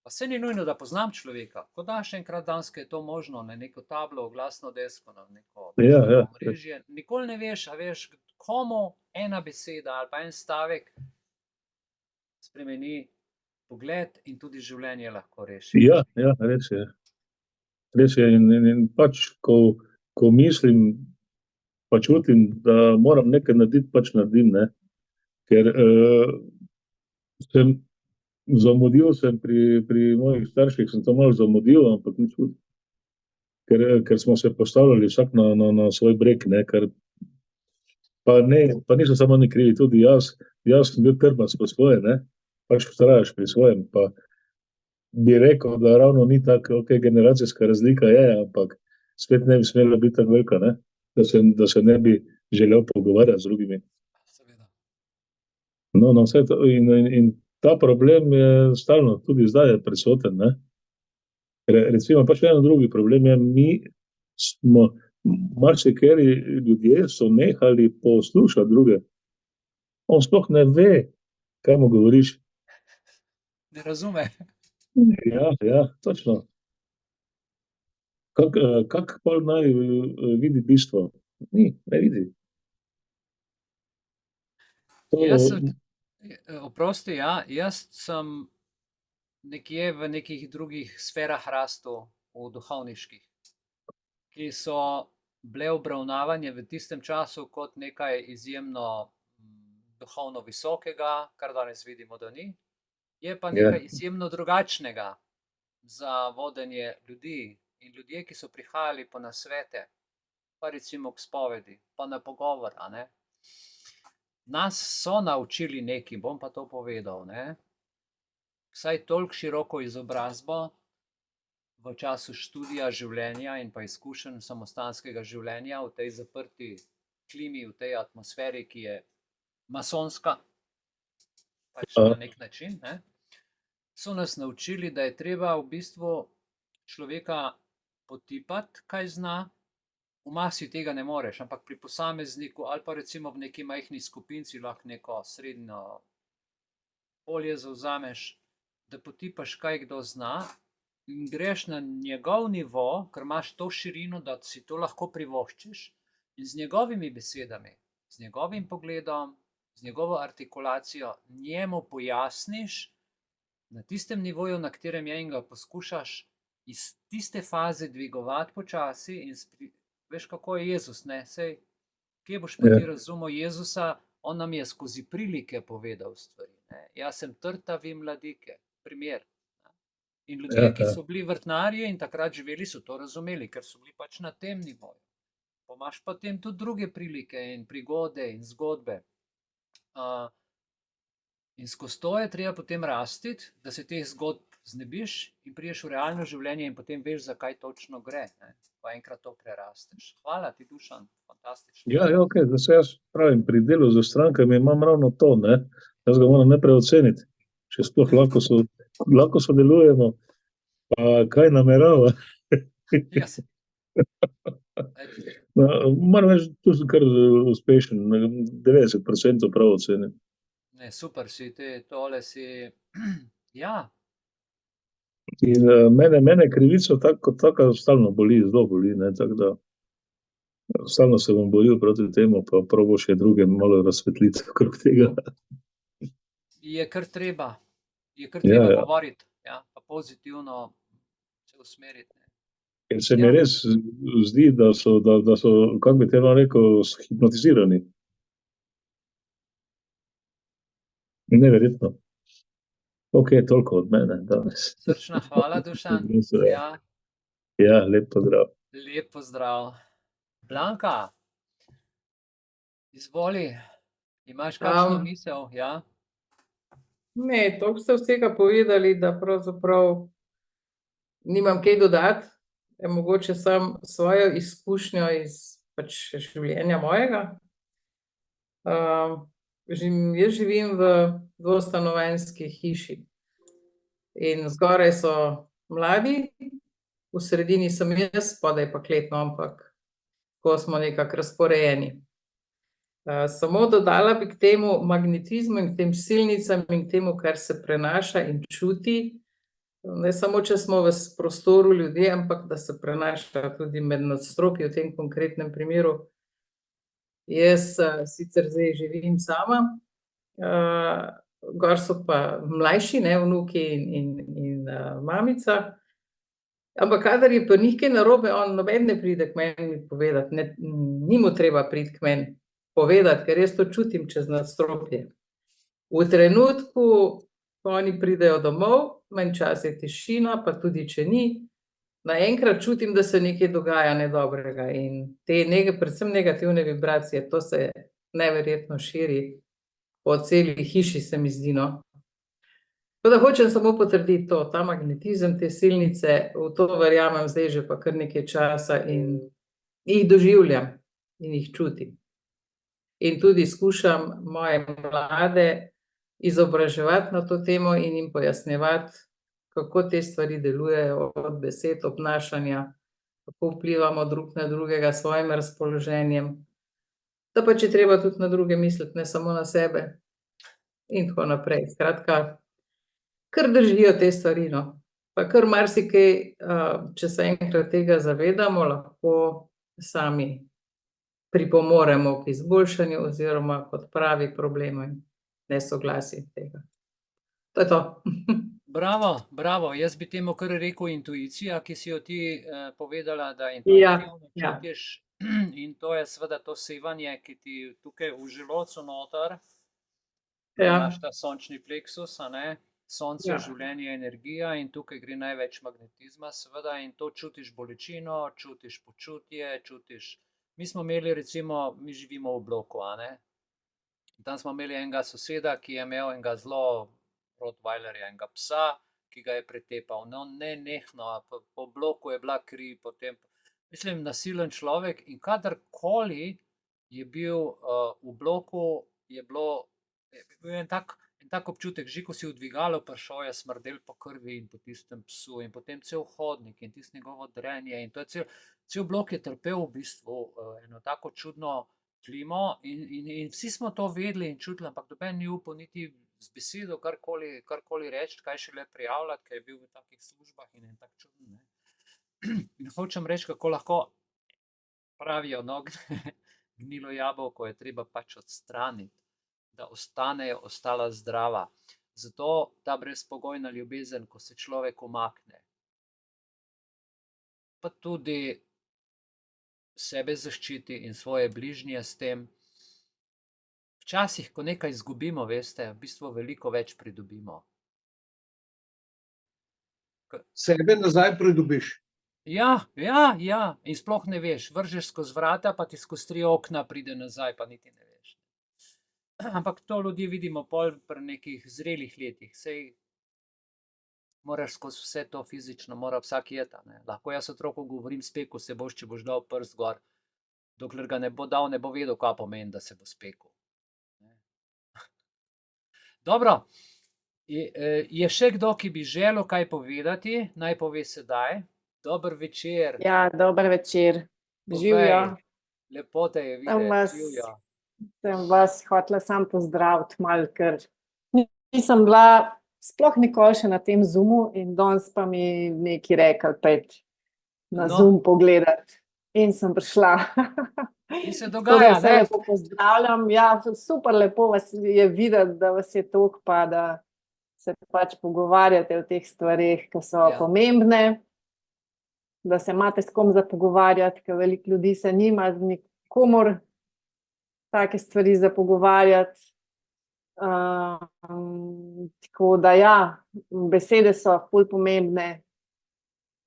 Speaker 1: Pa se ni nujno, da poznam človeka. Ko daš enkrat danske, je to možno, na neko tablo, glasno desko, na neko mrežje. Nikoli ne veš, a veš, komu ena beseda ali pa en stavek spremeni pogled in tudi življenje lahko reši.
Speaker 5: Ja, res je. Res je in pač, ko mislim, pa čutim, da moram nekaj narediti, pač naredim, ne. Ker zamudil sem pri mojih starših, sem to malo zamudil, ampak ni čud. Ker smo se postavljali vsak na svoj breg, ne, ker pa niso samo oni krivi, tudi jaz sem bil trmast po svoje, ne, pač vztrajaš pri svojem, pa bi rekel, da ravno ni tako, generacijska razlika je, ampak spet ne bi smela biti tako velika, ne, da se ne bi želel pogovarjati z drugimi. No, vse to in ta problem je stalno, tudi zdaj je prisoten, ne. Recimo, pač eno drugi problem je, mi smo marsikateri ljudje so nehali poslušati druge. On sploh ne ve, kaj mu govoriš.
Speaker 1: Ne razume.
Speaker 5: Ja, točno. Kak pa naj vidi bistvo? Ne vidi.
Speaker 1: Oprosti, ja, jaz sem nekje v nekih drugih sferah rastel, v duhovniških, ki so bile obravnavanje v tistem času kot nekaj izjemno duhovno visokega, kar danes vidimo, da ni. Je pa nekaj izjemno drugačnega za vodenje ljudi in ljudje, ki so prihajali po nasvete, pa recimo k spovedi, pa na pogovor, a ne. Nas so naučili nekaj, bom pa to povedal, ne. Vsaj toliko široko izobrazbo v času študija življenja in pa izkušenj samostanskega življenja v tej zaprti klimi, v tej atmosferi, ki je masonska, pač na nek način, ne, so nas naučili, da je treba v bistvu človeka potipati, kaj zna. V masi tega ne moreš, ampak pri posamezniku ali pa recimo v neki majhni skupinci lahko neko srednjo polje zavzameš, da potipaš, kaj kdo zna in greš na njegov nivo, ker imaš to širino, da si to lahko privoščiš in z njegovimi besedami, z njegovim pogledom, z njegovo artikulacijo njemu pojasniš na tistem nivoju, na katerem je, in ga poskušaš iz tiste faze dvigovati počasi in veš, kako je Jezus, ne, sej, kje boš pa ti razumel Jezusa, on nam je skozi prilike povedal stvari, ne, jaz sem trtavi mladike, primer. In ljudje, ki so bili vrtnarji in takrat živeli, so to razumeli, ker so bili pač na tem nivoju. Pa imaš potem tudi druge prilike in prigode in zgodbe. In skozi to je treba potem rastiti, da se teh zgodb znebiš in priješ v realno življenje in potem veš, zakaj točno gre, ne. Pa enkrat to prerasteš. Hvala ti, Dušan, fantastično.
Speaker 5: Ja, ok, da se jaz pravim, pri delu z strankami imam ravno to, ne. Jaz ga moram najprej oceniti, če sploh lahko sodelujemo, pa kaj namerava.
Speaker 1: Yes.
Speaker 5: Moram reči, tu sem kar uspešen, 90% prav ocenim.
Speaker 1: Ne, super si, tole si, ja.
Speaker 5: In mene krivico kot taka stalno boli, zelo boli, ne, tako da stalno se bom boril proti temu, pa probo še druge malo razsvetliti okrog tega.
Speaker 1: Je kar treba govoriti, ja, pa pozitivno se usmeriti.
Speaker 5: In se mi res zdi, da so, kako bi temu rekel, hipnotizirani. Neverjetno. Ok, toliko od mene danes.
Speaker 1: Srčna hvala, Dušan.
Speaker 5: Ja, lep pozdrav.
Speaker 1: Lep pozdrav. Blanka, izvoli, imaš kakšno misel, ja?
Speaker 6: Ne, toliko ste vsega povedali, da pravzaprav nimam kaj dodati. Mogoče sam svojo izkušnjo iz pač življenja mojega. Jaz živim v dvostanovanjski hiši in zgoraj so mladi, v sredini sem jaz, spodaj pa kletno, ampak ko smo nekako razporejeni. Samo dodala bi k temu magnetizmu in k tem silnicam in k temu, kar se prenaša in čuti, ne samo, če smo v prostoru ljudje, ampak da se prenaša tudi med nadstropji v tem konkretnem primeru. Jaz sicer zdaj živim sama, gor so pa mlajši, ne, vnuki in mamica, ampak kadar je pa njih kaj narobe, noben ne pride k meni povedati, ni mu treba priti k meni povedati, ker jaz to čutim čez nadstropje. V trenutku, ko oni pridejo domov, manj čas je tišina, pa tudi če ni, naenkrat čutim, da se nekaj dogaja nedobrega in te predvsem negativne vibracije, to se neverjetno širi po celi hiši, se mi zdi, no. Tako da hočem samo potrditi to, ta magnetizem, te silnice, v to verjamem zdaj že pa kar nekaj časa in jih doživljam in jih čutim. In tudi skušam moje mlade izobraževati na to temo in jim pojasnjevati, kako te stvari delujejo, od besed, obnašanja, kako vplivamo drug na drugega s svojim razpoloženjem. Da pač je treba tudi na druge misliti, ne samo na sebe. In tako naprej. Skratka, kar držijo te stvari, no. Pa kar marsikaj, če se enkrat tega zavedamo, lahko sami pripomoremo k izboljšanju oziroma k odpravi problemov in nesoglasij tega. To je to.
Speaker 1: Bravo, bravo. Jaz bi temu kar rekel intuicija, ki si jo ti povedala, da
Speaker 6: Ja,
Speaker 1: intuitivno
Speaker 6: ja.
Speaker 1: čutiš. In to je seveda to sevanje, ki ti tukaj v želodcu noter,
Speaker 6: Ja,
Speaker 1: imaš ta sončni pleksus, a ne? Sonce,
Speaker 6: Ja.
Speaker 1: življenje, energija in tukaj gre največ magnetizma, seveda, in to čutiš bolečino, čutiš počutje, čutiš. Mi smo imeli recimo, mi živimo v bloku, a ne? Tam smo imeli enega soseda, ki je imel enega zelo rottweilerja, enega psa, ki ga je pretepal. No, nenehno, po bloku je bila kri, potem, mislim, nasilen človek in kadarkoli je bil v bloku, je bil en tak občutek, že ko si v dvigalo prišel, je smrdel po krvi in po tistem psu in potem cel hodnik in tisto njegovo drenje in to je cel blok je trpel v bistvu eno tako čudno klimo in vsi smo to vedeli in čutili, ampak noben ni upal niti z besedo karkoli reči, kaj šele prijavljati, ker je bil v takih službah in en tak čuden, ne. In hočem reči, kako lahko pravijo, no, gnilo jabolko je treba pač odstraniti, da ostanejo ostala zdrava. Zato ta brezpogojna ljubezen, ko se človek umakne, pa tudi sebe zaščiti in svoje bližnje s tem. Včasih, ko nekaj izgubimo, veste, v bistvu veliko več pridobimo.
Speaker 3: Sebe nazaj pridobiš.
Speaker 1: Ja, in sploh ne veš, vržeš skozi vrata, pa ti skozi 3 okna pride nazaj, pa niti ne veš. Ampak to ljudje vidimo pol pri nekih zrelih letih, sej moraš skozi vse to fizično, mora vsak jeti, ne. Lahko jaz otroku govorim, spekel se boš, če boš dal prst gor, dokler ga ne bo dal, ne bo vedel, kaj pomeni, da se bo spekel. Dobro, je še kdo, ki bi želel kaj povedati? Naj pove sedaj. Dober večer.
Speaker 7: Ja, dober večer.
Speaker 1: Povej.
Speaker 7: Živjo.
Speaker 1: Lepo te je
Speaker 7: Sem
Speaker 1: videti,
Speaker 7: vas,
Speaker 1: živjo.
Speaker 7: sem vas hotela sam pozdraviti malo, ker nisem bila sploh nikoli še na tem Zoomu in danes pa mi neki rekli, pojdi na
Speaker 1: No.
Speaker 7: Zoom pogledati. In sem prišla.
Speaker 1: In se
Speaker 7: Tako da
Speaker 1: dogaja,
Speaker 7: vse
Speaker 1: ne?
Speaker 7: lepo pozdravljam. Ja, super lepo vas je videti, da vas je toliko, pa da se pač pogovarjate o teh stvareh, ki so
Speaker 1: Ja.
Speaker 7: pomembne, da se imate s kom za pogovarjati, ker veliko ljudi se nima z nikomor take stvari za pogovarjati. Tako da ja, besede so ful pomembne.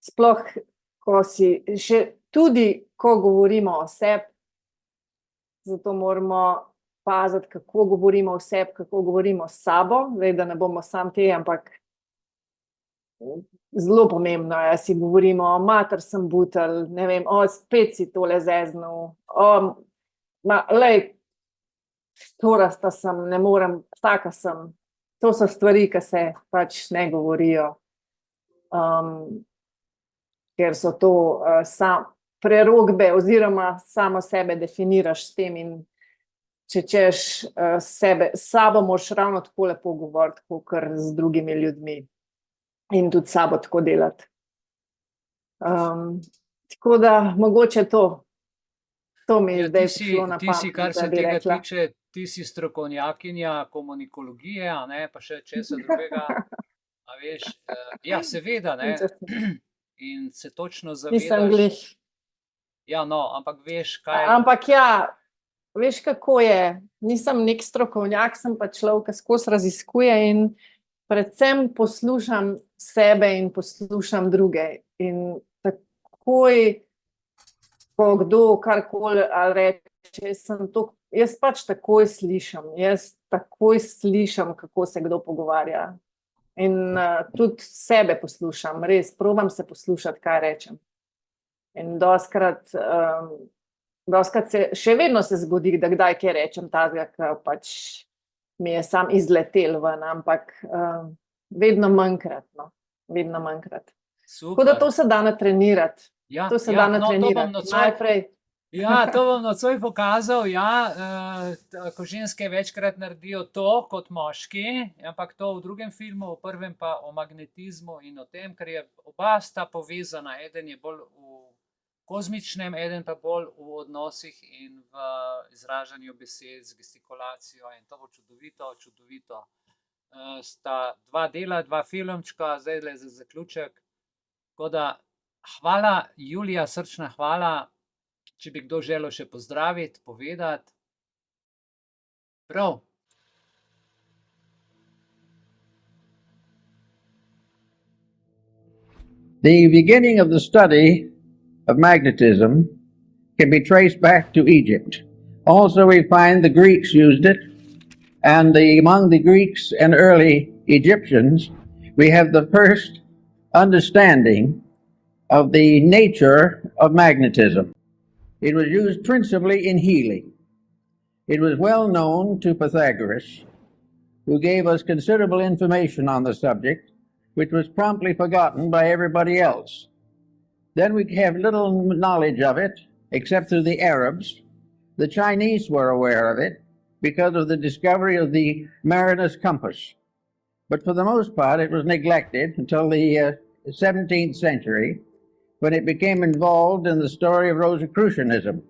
Speaker 7: Sploh, ko si še tudi, ko govorimo o sebi, zato moramo paziti, kako govorimo o sebi, kako govorimo s sabo, zdaj, da ne bomo sam te, ampak zelo pomembno je, si govorimo, mater sem butelj, ne vem, spet si tole zeznil, lej, torasta sem, ne morem, taka sem. To so stvari, ki se pač ne govorijo, ker so to prerokbe oziroma samo sebe definiraš s tem in če češ sebe, s sabo moraš ravno tako lepo govoriti, kakor z drugimi ljudmi in tudi sabo tako delati. Tako da mogoče to mi je
Speaker 1: Ja,
Speaker 7: zdaj
Speaker 1: ti
Speaker 7: prišlo na
Speaker 1: ti si, kar
Speaker 7: pamet, da
Speaker 1: se
Speaker 7: bi
Speaker 1: tega
Speaker 7: rekla.
Speaker 1: tiče, ti si strokovnjakinja komunikologije, a ne, pa še česa drugega. A veš, ja, seveda, ne. In se točno
Speaker 7: Nisem
Speaker 1: zavedaš.
Speaker 7: glih.
Speaker 1: Ja, no, ampak veš, kaj.
Speaker 7: Ampak ja, veš, kako je. Nisem nek strokovnjak, sem pa človek, ki skozi raziskuje in predvsem poslušam sebe in poslušam druge. In takoj, ko kdo karkoli reče, jaz pač takoj slišam. Jaz takoj slišam, kako se kdo pogovarja. In tudi sebe poslušam, res, probam se poslušati, kaj rečem. In dostikrat še vedno se zgodi, da kdaj kaj rečem tazga, ki pač mi je sam izletel ven, ampak vedno manjkrat, no. Vedno manjkrat. Tako da
Speaker 1: Super.
Speaker 7: to se da natrenirati.
Speaker 1: Ja,
Speaker 7: To se
Speaker 1: ja,
Speaker 7: da
Speaker 1: no, to bom
Speaker 7: natrenirati.
Speaker 1: nocoj,
Speaker 7: Najprej.
Speaker 1: ja, to bom nocoj pokazal, ja, ko ženske večkrat naredijo to kot moški, ampak to v drugem filmu, v prvem pa o magnetizmu in o tem, ker je oba sta povezana, eden je bolj v kozmičnem, eden pa bolj v odnosih in v izražanju besed z gestikulacijo in to bo čudovito, čudovito. Sta dva dela, dva filmčka, zdaj le za zaključek. Tako da hvala, Julija, srčna hvala. Če bi kdo želel še pozdraviti, povedati. Prav.
Speaker 8: The beginning of the study of magnetism can be traced back to Egypt. Also, we find the Greeks used it, and among the Greeks and early Egyptians, we have the first understanding of the nature of magnetism. It was used principally in healing. It was well known to Pythagoras, who gave us considerable information on the subject, which was promptly forgotten by everybody else. Then we have little knowledge of it, except through the Arabs. The Chinese were aware of it because of the discovery of the mariner's compass. But for the most part, it was neglected until the 17th century, when it became involved in the story of Rosicrucianism.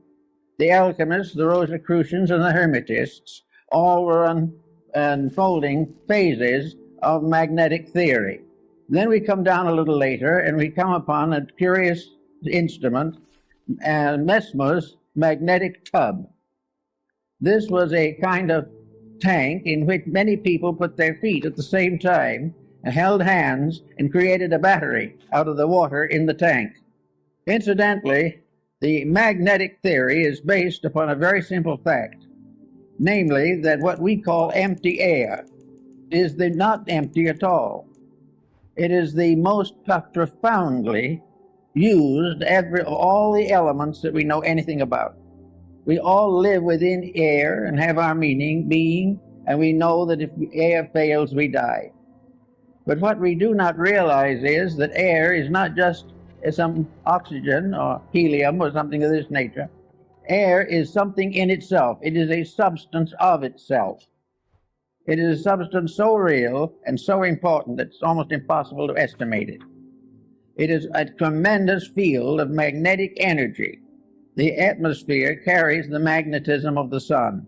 Speaker 8: The alchemists, the Rosicrucians, and the Hermetists all were unfolding phases of magnetic theory. Then we come down a little later and we come upon a curious instrument, Mesmer's magnetic tub. This was a kind of tank in which many people put their feet at the same time and held hands and created a battery out of the water in the tank. Incidentally, the magnetic theory is based upon a very simple fact, namely that what we call empty air is not empty at all. It is the most profoundly used all the elements that we know anything about. We all live within air and have our being, and we know that if air fails, we die. But what we do not realize is that air is not just some oxygen or helium or something of this nature. Air is something in itself. It is a substance of itself. It is a substance so real and so important that it's almost impossible to estimate it. It is a tremendous field of magnetic energy. The atmosphere carries the magnetism of the sun.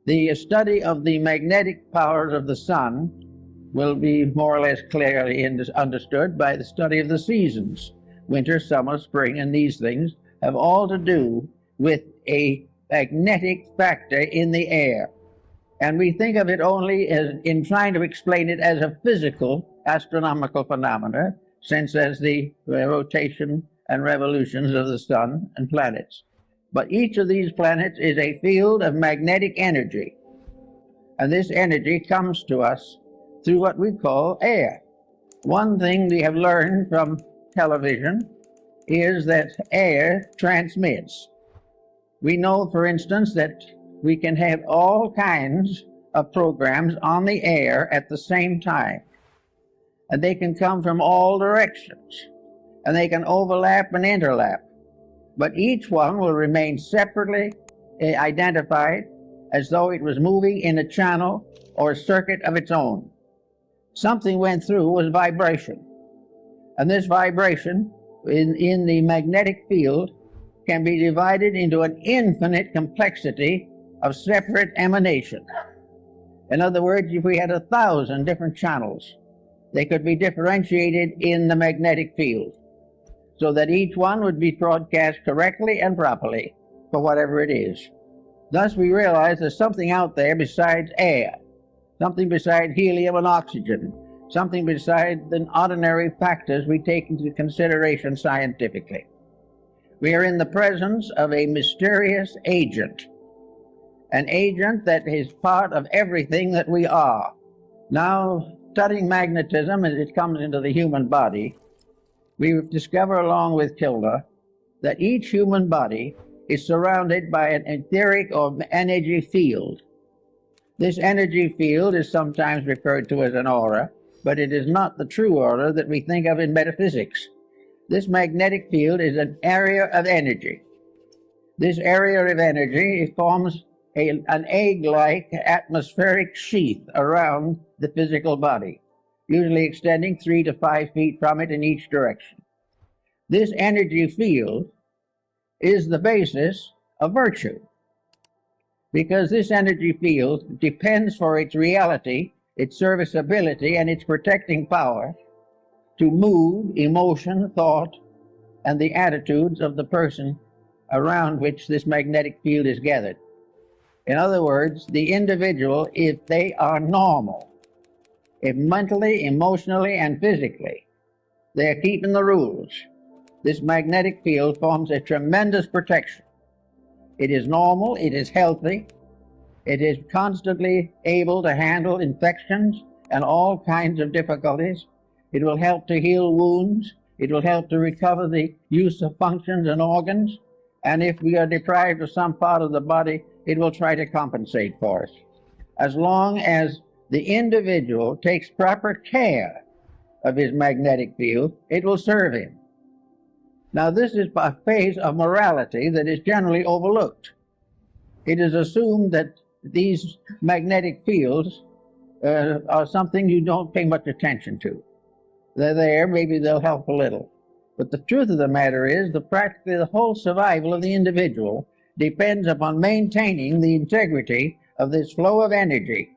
Speaker 8: The study of the magnetic powers of the sun will be more or less clearly understood by the study of the seasons. Winter, summer, spring, and these things have all to do with a magnetic factor in the air. And we think of it only as in trying to explain it as a physical astronomical phenomena, since as the rotation and revolutions of the sun and planets. But each of these planets is a field of magnetic energy. And this energy comes to us through what we call air. One thing we have learned from television is that air transmits. We know, for instance, that we can have all kinds of programs on the air at the same time. And they can come from all directions. And they can overlap and interlap. But each one will remain separately identified as though it was moving in a channel or a circuit of its own. Something went through was vibration. And this vibration in the magnetic field can be divided into an infinite complexity of separate emanations. In other words, if we had 1,000 different channels, they could be differentiated in the magnetic field so that each one would be broadcast correctly and properly for whatever it is. Thus, we realize there's something out there besides air, something besides helium and oxygen, something besides the ordinary factors we take into consideration scientifically. We are in the presence of a mysterious agent, an agent that is part of everything that we are. Now, studying magnetism as it comes into the human body, we discover along with Kilda that each human body is surrounded by an etheric or energy field. This energy field is sometimes referred to as an aura, but it is not the true aura that we think of in metaphysics. This magnetic field is an area of energy. This area of energy forms an egg-like atmospheric sheath around the physical body, usually extending 3 to 5 feet from it in each direction. This energy field is the basis of virtue, because this energy field depends for its reality, its serviceability, and its protecting power to mood, emotion, thought, and the attitudes of the person around which this magnetic field is gathered. In other words, the individual, if they are normal, if mentally, emotionally, and physically, they are keeping the rules, this magnetic field forms a tremendous protection. It is normal, it is healthy, it is constantly able to handle infections and all kinds of difficulties. It will help to heal wounds. It will help to recover the use of functions and organs. And if we are deprived of some part of the body, it will try to compensate for us. As long as the individual takes proper care of his magnetic field, it will serve him. Now, this is a phase of morality that is generally overlooked. It is assumed that these magnetic fields are something you don't pay much attention to. They're there, maybe they'll help a little. But the truth of the matter is that practically the whole survival of the individual depends upon maintaining the integrity of this flow of energy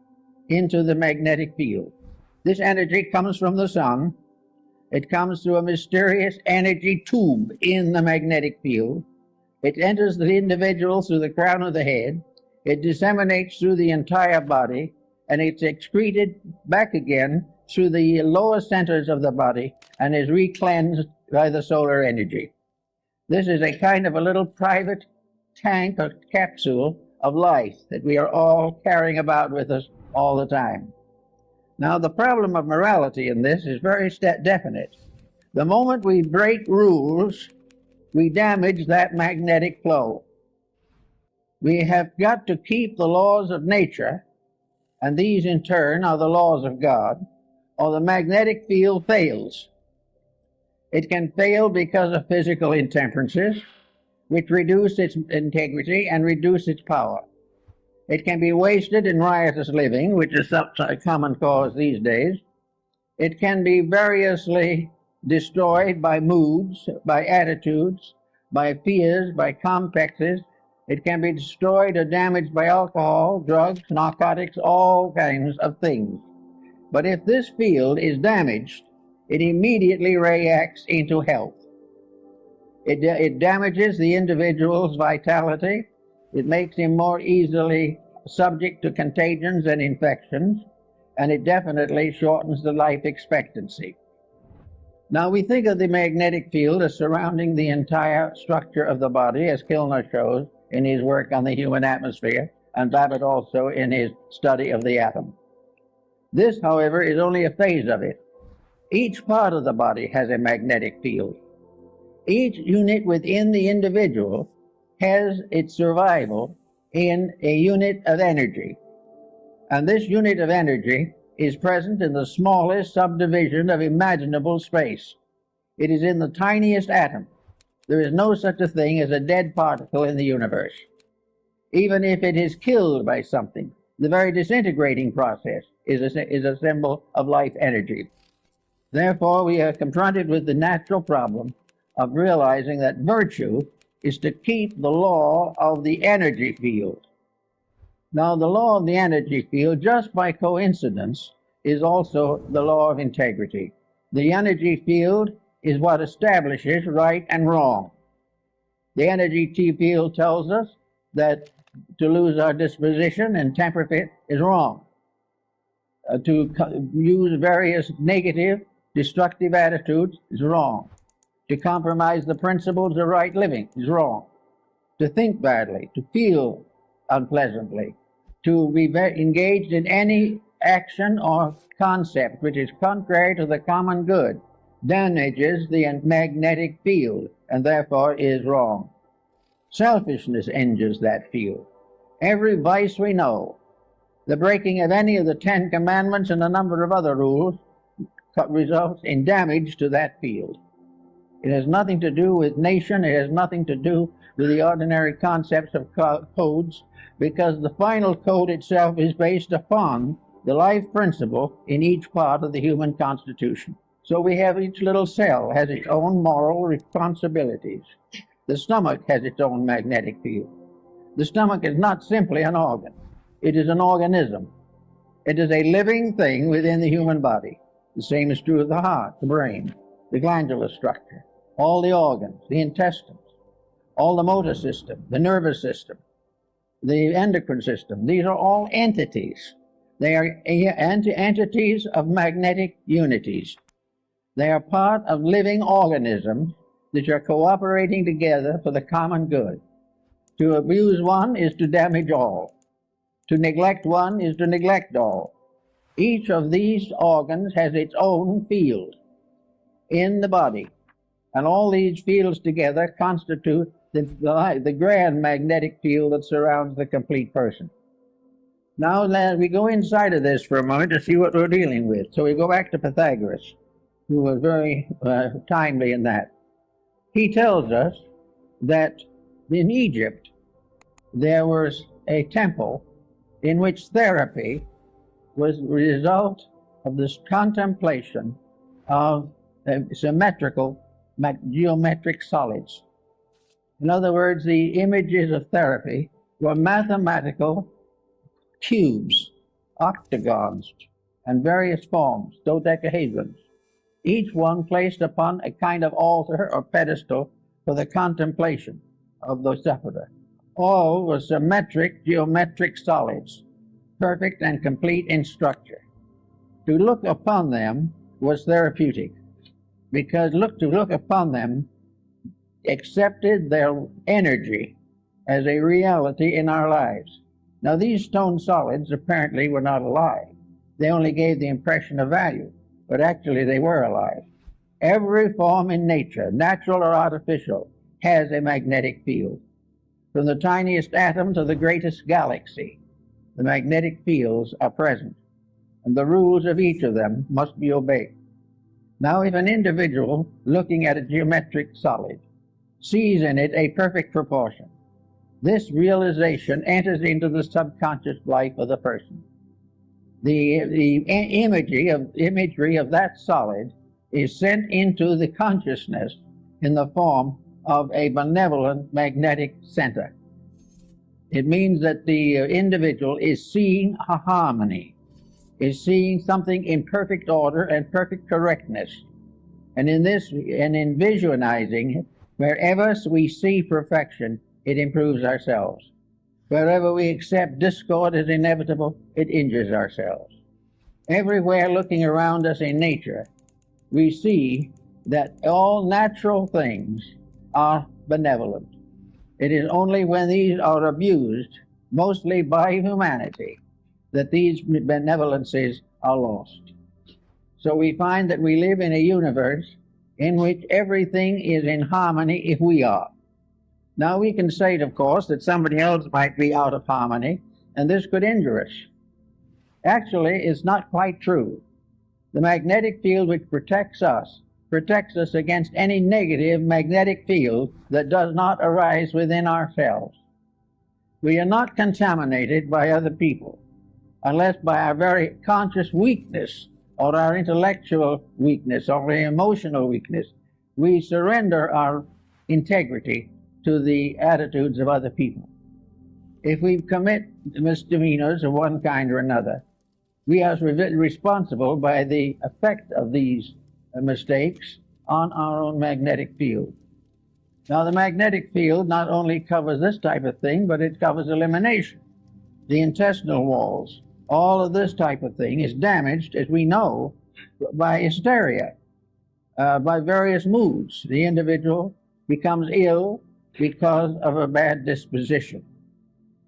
Speaker 8: into the magnetic field. This energy comes from the sun. It comes through a mysterious energy tube in the magnetic field. It enters the individual through the crown of the head. It disseminates through the entire body, and it's excreted back again through the lower centers of the body and is recleansed by the solar energy. This is a kind of a little private tank or capsule of life that we are all carrying about with us all the time. Now, the problem of morality in this is very definite. The moment we break rules, we damage that magnetic flow. We have got to keep the laws of nature, and these in turn are the laws of God, or the magnetic field fails. It can fail because of physical intemperances, which reduce its integrity and reduce its power. It can be wasted in riotous living, which is a common cause these days. It can be variously destroyed by moods, by attitudes, by fears, by complexes. It can be destroyed or damaged by alcohol, drugs, narcotics, all kinds of things. But if this field is damaged, it immediately reacts into health. It damages the individual's vitality. It makes him more easily subject to contagions and infections, and it definitely shortens the life expectancy. Now, we think of the magnetic field as surrounding the entire structure of the body, as Kilner shows in his work on the human atmosphere, and Babbitt also in his study of the atom. This, however, is only a phase of it. Each part of the body has a magnetic field. Each unit within the individual has its survival in a unit of energy. And this unit of energy is present in the smallest subdivision of imaginable space. It is in the tiniest atom. There is no such a thing as a dead particle in the universe. Even if it is killed by something, the very disintegrating process is a symbol of life energy. Therefore, we are confronted with the natural problem of realizing that virtue is to keep the law of the energy field. Now, the law of the energy field, just by coincidence, is also the law of integrity. The energy field is what establishes right and wrong. The energy field tells us that to lose our disposition and temper fit is wrong. To use various negative, destructive attitudes is wrong. To compromise the principles of right living is wrong. To think badly, to feel unpleasantly, to be engaged in any action or concept which is contrary to the common good damages the magnetic field and therefore is wrong. Selfishness injures that field. Every vice we know, the breaking of any of the 10 commandments and a number of other rules results in damage to that field. It has nothing to do with nation. It has nothing to do with the ordinary concepts of codes, because the final code itself is based upon the life principle in each part of the human constitution. So we have each little cell has its own moral responsibilities. The stomach has its own magnetic field. The stomach is not simply an organ. It is an organism. It is a living thing within the human body. The same is true of the heart, the brain, the glandular structure, all the organs, the intestines, all the motor system, the nervous system, the endocrine system. These are all entities. They are entities of magnetic unities. They are part of living organisms that are cooperating together for the common good. To abuse one is to damage all. To neglect one is to neglect all. Each of these organs has its own field in the body, and all these fields together constitute the grand magnetic field that surrounds the complete person. Now we go inside of this for a moment to see what we're dealing with. So we go back to Pythagoras, who was very timely in that. He tells us that in Egypt there was a temple in which therapy was the result of this contemplation of symmetrical geometric solids. In other words, the images of therapy were mathematical cubes, octagons, and various forms, dodecahedrons, each one placed upon a kind of altar or pedestal for the contemplation of the sufferer. All were symmetric geometric solids, perfect and complete in structure. To look upon them was therapeutic, because to look upon them accepted their energy as a reality in our lives. Now, these stone solids apparently were not alive. They only gave the impression of value, but actually they were alive. Every form in nature, natural or artificial, has a magnetic field. From the tiniest atom to the greatest galaxy, the magnetic fields are present, and the rules of each of them must be obeyed. Now, if an individual looking at a geometric solid sees in it a perfect proportion, this realization enters into the subconscious life of the person. The imagery of that solid is sent into the consciousness in the form of a benevolent magnetic center. It means that the individual is seeing a harmony, is seeing something in perfect order and perfect correctness. And in visualizing it, wherever we see perfection, it improves ourselves. Wherever we accept discord as inevitable, it injures ourselves. Everywhere looking around us in nature, we see that all natural things are benevolent. It is only when these are abused, mostly by humanity, that these benevolences are lost. So we find that we live in a universe in which everything is in harmony if we are. Now we can say, of course, that somebody else might be out of harmony, and this could injure us. Actually, it's not quite true. The magnetic field which protects us against any negative magnetic field that does not arise within ourselves. We are not contaminated by other people unless by our very conscious weakness or our intellectual weakness or our emotional weakness, we surrender our integrity to the attitudes of other people. If we commit misdemeanors of one kind or another, we are responsible by the effect of these mistakes on our own magnetic field. Now, the magnetic field not only covers this type of thing, but it covers elimination, the intestinal walls. All of this type of thing is damaged, as we know, by hysteria, by various moods. The individual becomes ill because of a bad disposition.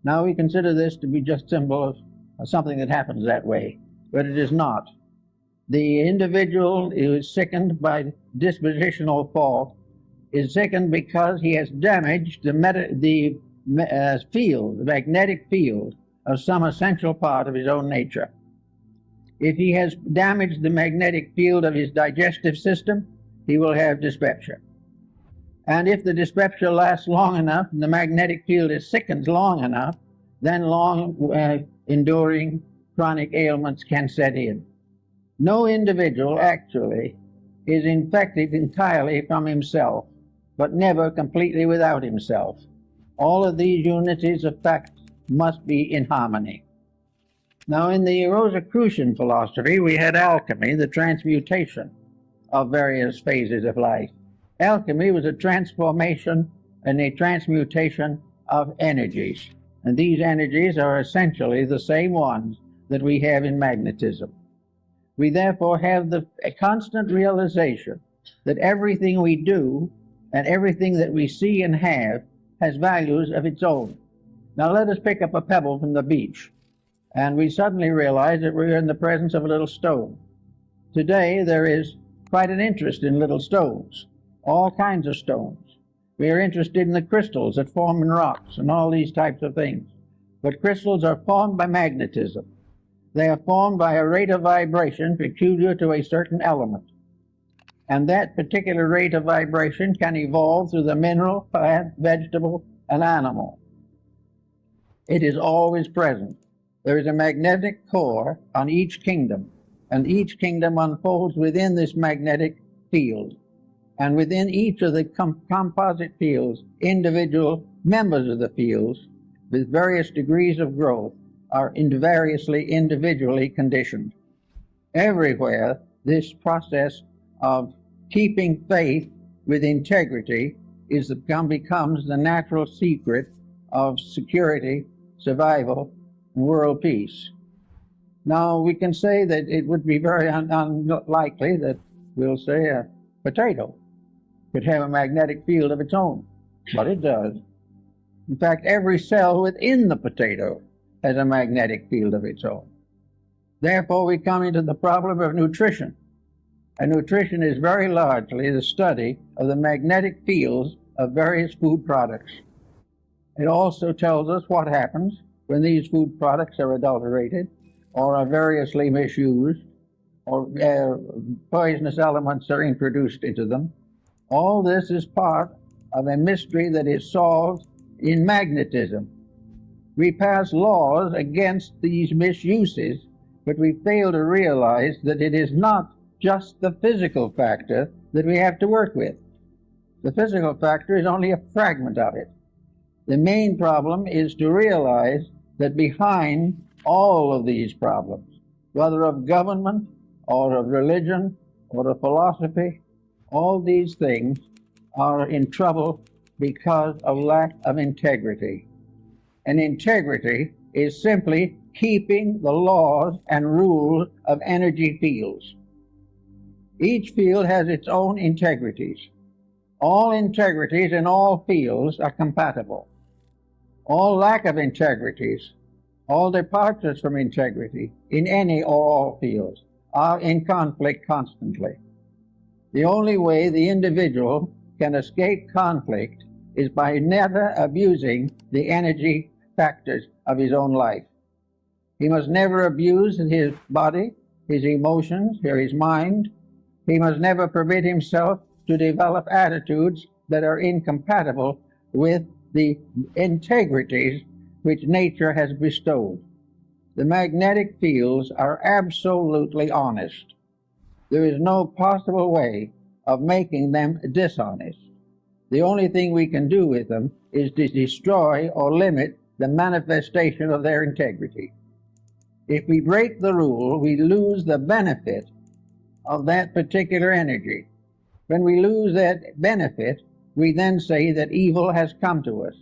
Speaker 8: Now, we consider this to be just symbol of something that happens that way, but it is not. The individual who is sickened by dispositional fault is sickened because he has damaged the magnetic field of some essential part of his own nature. If he has damaged the magnetic field of his digestive system, he will have dyspepsia. And if the dyspepsia lasts long enough and the magnetic field is sickened long enough, then enduring chronic ailments can set in. No individual actually is infected entirely from himself, but never completely without himself. All of these unities of fact must be in harmony. Now, in the Rosicrucian philosophy, we had alchemy, the transmutation of various phases of life. Alchemy was a transformation and a transmutation of energies. And these energies are essentially the same ones that we have in magnetism. We therefore have a constant realization that everything we do and everything that we see and have has values of its own. Now let us pick up a pebble from the beach, and we suddenly realize that we're in the presence of a little stone. Today there is quite an interest in little stones, all kinds of stones. We are interested in the crystals that form in rocks and all these types of things. But crystals are formed by magnetism. They are formed by a rate of vibration peculiar to a certain element. And that particular rate of vibration can evolve through the mineral, plant, vegetable, and animal. It is always present. There is a magnetic core on each kingdom, and each kingdom unfolds within this magnetic field. And within each of the composite fields, individual members of the fields with various degrees of growth are variously individually conditioned. Everywhere, this process of keeping faith with integrity becomes the natural secret of security, survival, and world peace. Now, we can say that it would be very unlikely that, we'll say, a potato could have a magnetic field of its own, but it does. In fact, every cell within the potato has a magnetic field of its own. Therefore, we come into the problem of nutrition. And nutrition is very largely the study of the magnetic fields of various food products. It also tells us what happens when these food products are adulterated or are variously misused or poisonous elements are introduced into them. All this is part of a mystery that is solved in magnetism. We pass laws against these misuses, but we fail to realize that it is not just the physical factor that we have to work with. The physical factor is only a fragment of it. The main problem is to realize that behind all of these problems, whether of government or of religion or of philosophy, all these things are in trouble because of lack of integrity. And integrity is simply keeping the laws and rules of energy fields. Each field has its own integrities. All integrities in all fields are compatible. All lack of integrities, all departures from integrity in any or all fields are in conflict constantly. The only way the individual can escape conflict is by never abusing the energy factors of his own life. He must never abuse his body, his emotions, or his mind. He must never permit himself to develop attitudes that are incompatible with the integrities which nature has bestowed. The magnetic fields are absolutely honest. There is no possible way of making them dishonest. The only thing we can do with them is to destroy or limit the manifestation of their integrity. If we break the rule, we lose the benefit of that particular energy. When we lose that benefit, we then say that evil has come to us.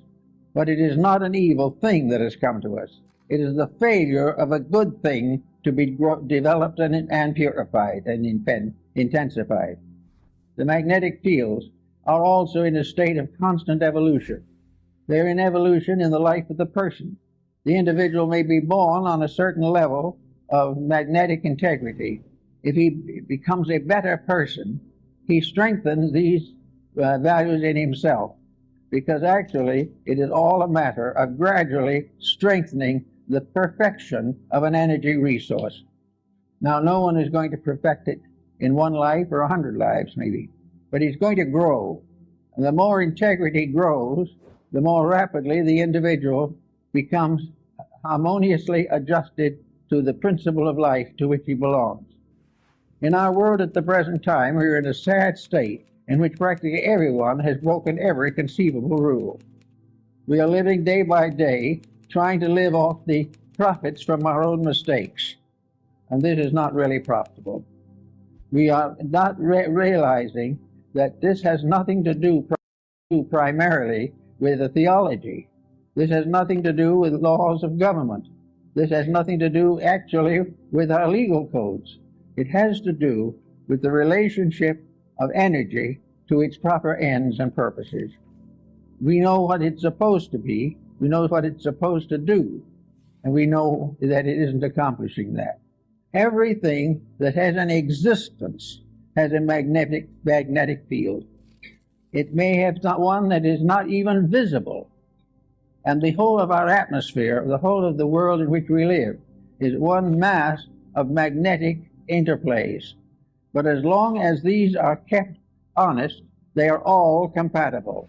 Speaker 8: But it is not an evil thing that has come to us. It is the failure of a good thing to be developed and purified and intensified. The magnetic fields are also in a state of constant evolution. They're in evolution in the life of the person. The individual may be born on a certain level of magnetic integrity. If he becomes a better person, he strengthens these values in himself, because actually it is all a matter of gradually strengthening the perfection of an energy resource. Now, no one is going to perfect it in one life or 100 lives maybe, but he's going to grow And the more integrity grows, the more rapidly the individual becomes harmoniously adjusted to the principle of life to which he belongs. In our world at the present time, we are in a sad state in which practically everyone has broken every conceivable rule. We are living day by day, trying to live off the profits from our own mistakes, and this is not really profitable. We are not realizing that this has nothing to do primarily with the theology. This has nothing to do with laws of government. This has nothing to do actually with our legal codes. It has to do with the relationship of energy to its proper ends and purposes. We know what it's supposed to be, we know what it's supposed to do, and we know that it isn't accomplishing that. Everything that has an existence has a magnetic field. It may have one that is not even visible. And the whole of our atmosphere, the whole of the world in which we live, is one mass of magnetic interplays. But as long as these are kept honest, they are all compatible.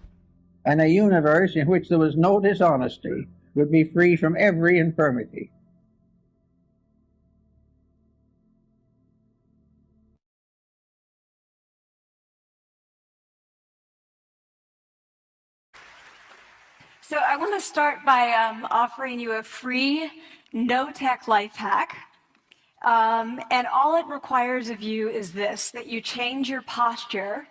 Speaker 8: And a universe in which there was no dishonesty would be free from every infirmity.
Speaker 9: So I want to start by offering you a free no-tech life hack. And all it requires of you is this, that you change your posture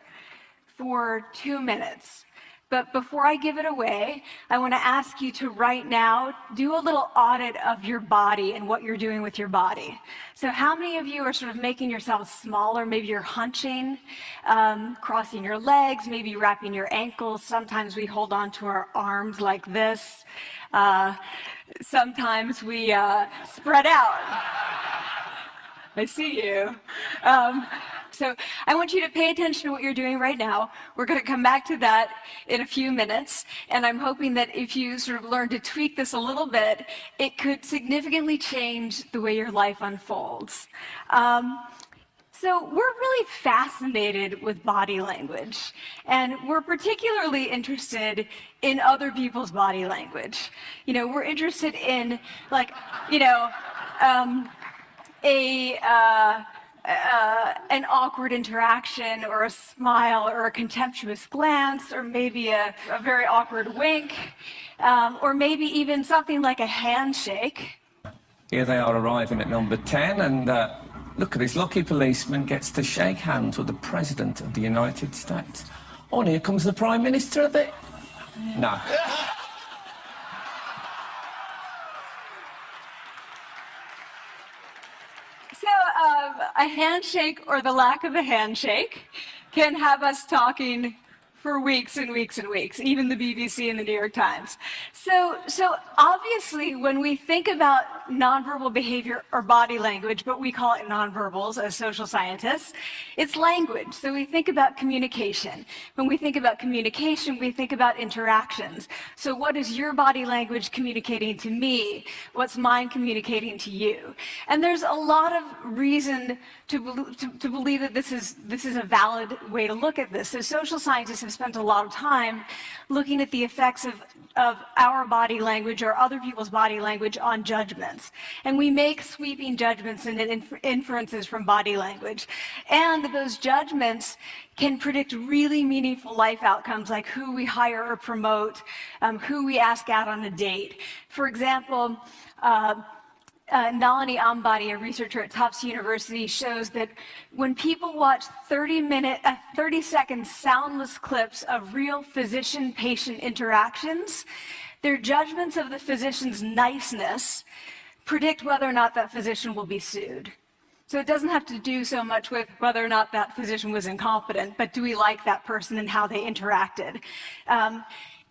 Speaker 9: for 2 minutes. But before I give it away, I want to ask you to right now do a little audit of your body and what you're doing with your body. So how many of you are sort of making yourselves smaller? Maybe you're hunching, crossing your legs, maybe wrapping your ankles. Sometimes we hold on to our arms like this. Sometimes we spread out. I see you. So I want you to pay attention to what you're doing right now. We're going to come back to that in a few minutes. And I'm hoping that if you sort of learn to tweak this a little bit, it could significantly change the way your life unfolds. So we're really fascinated with body language, and we're particularly interested in other people's body language. You know, we're interested in, like, you know, an awkward interaction or a smile or a contemptuous glance or maybe a very awkward wink or maybe even something like a handshake.
Speaker 10: Here they are arriving at number 10 and look at this lucky policeman gets to shake hands with the President of the United States. Oh, and here comes the Prime Minister of it. No.
Speaker 9: A handshake or the lack of a handshake can have us talking for weeks and weeks and weeks, even the BBC and the New York Times. So obviously, when we think about nonverbal behavior or body language, but we call it nonverbals as social scientists, it's language. So we think about communication. When we think about communication, we think about interactions. So what is your body language communicating to me? What's mine communicating to you? And there's a lot of reason to believe that this is a valid way to look at this. So social scientists have spent a lot of time looking at the effects of our body language or other people's body language on judgments. And we make sweeping judgments and inferences from body language. And those judgments can predict really meaningful life outcomes like who we hire or promote, who we ask out on a date. For example, Nalini Ambady, a researcher at Tufts University, shows that when people watch 30-second soundless clips of real physician-patient interactions, their judgments of the physician's niceness predict whether or not that physician will be sued. So it doesn't have to do so much with whether or not that physician was incompetent, but do we like that person and how they interacted?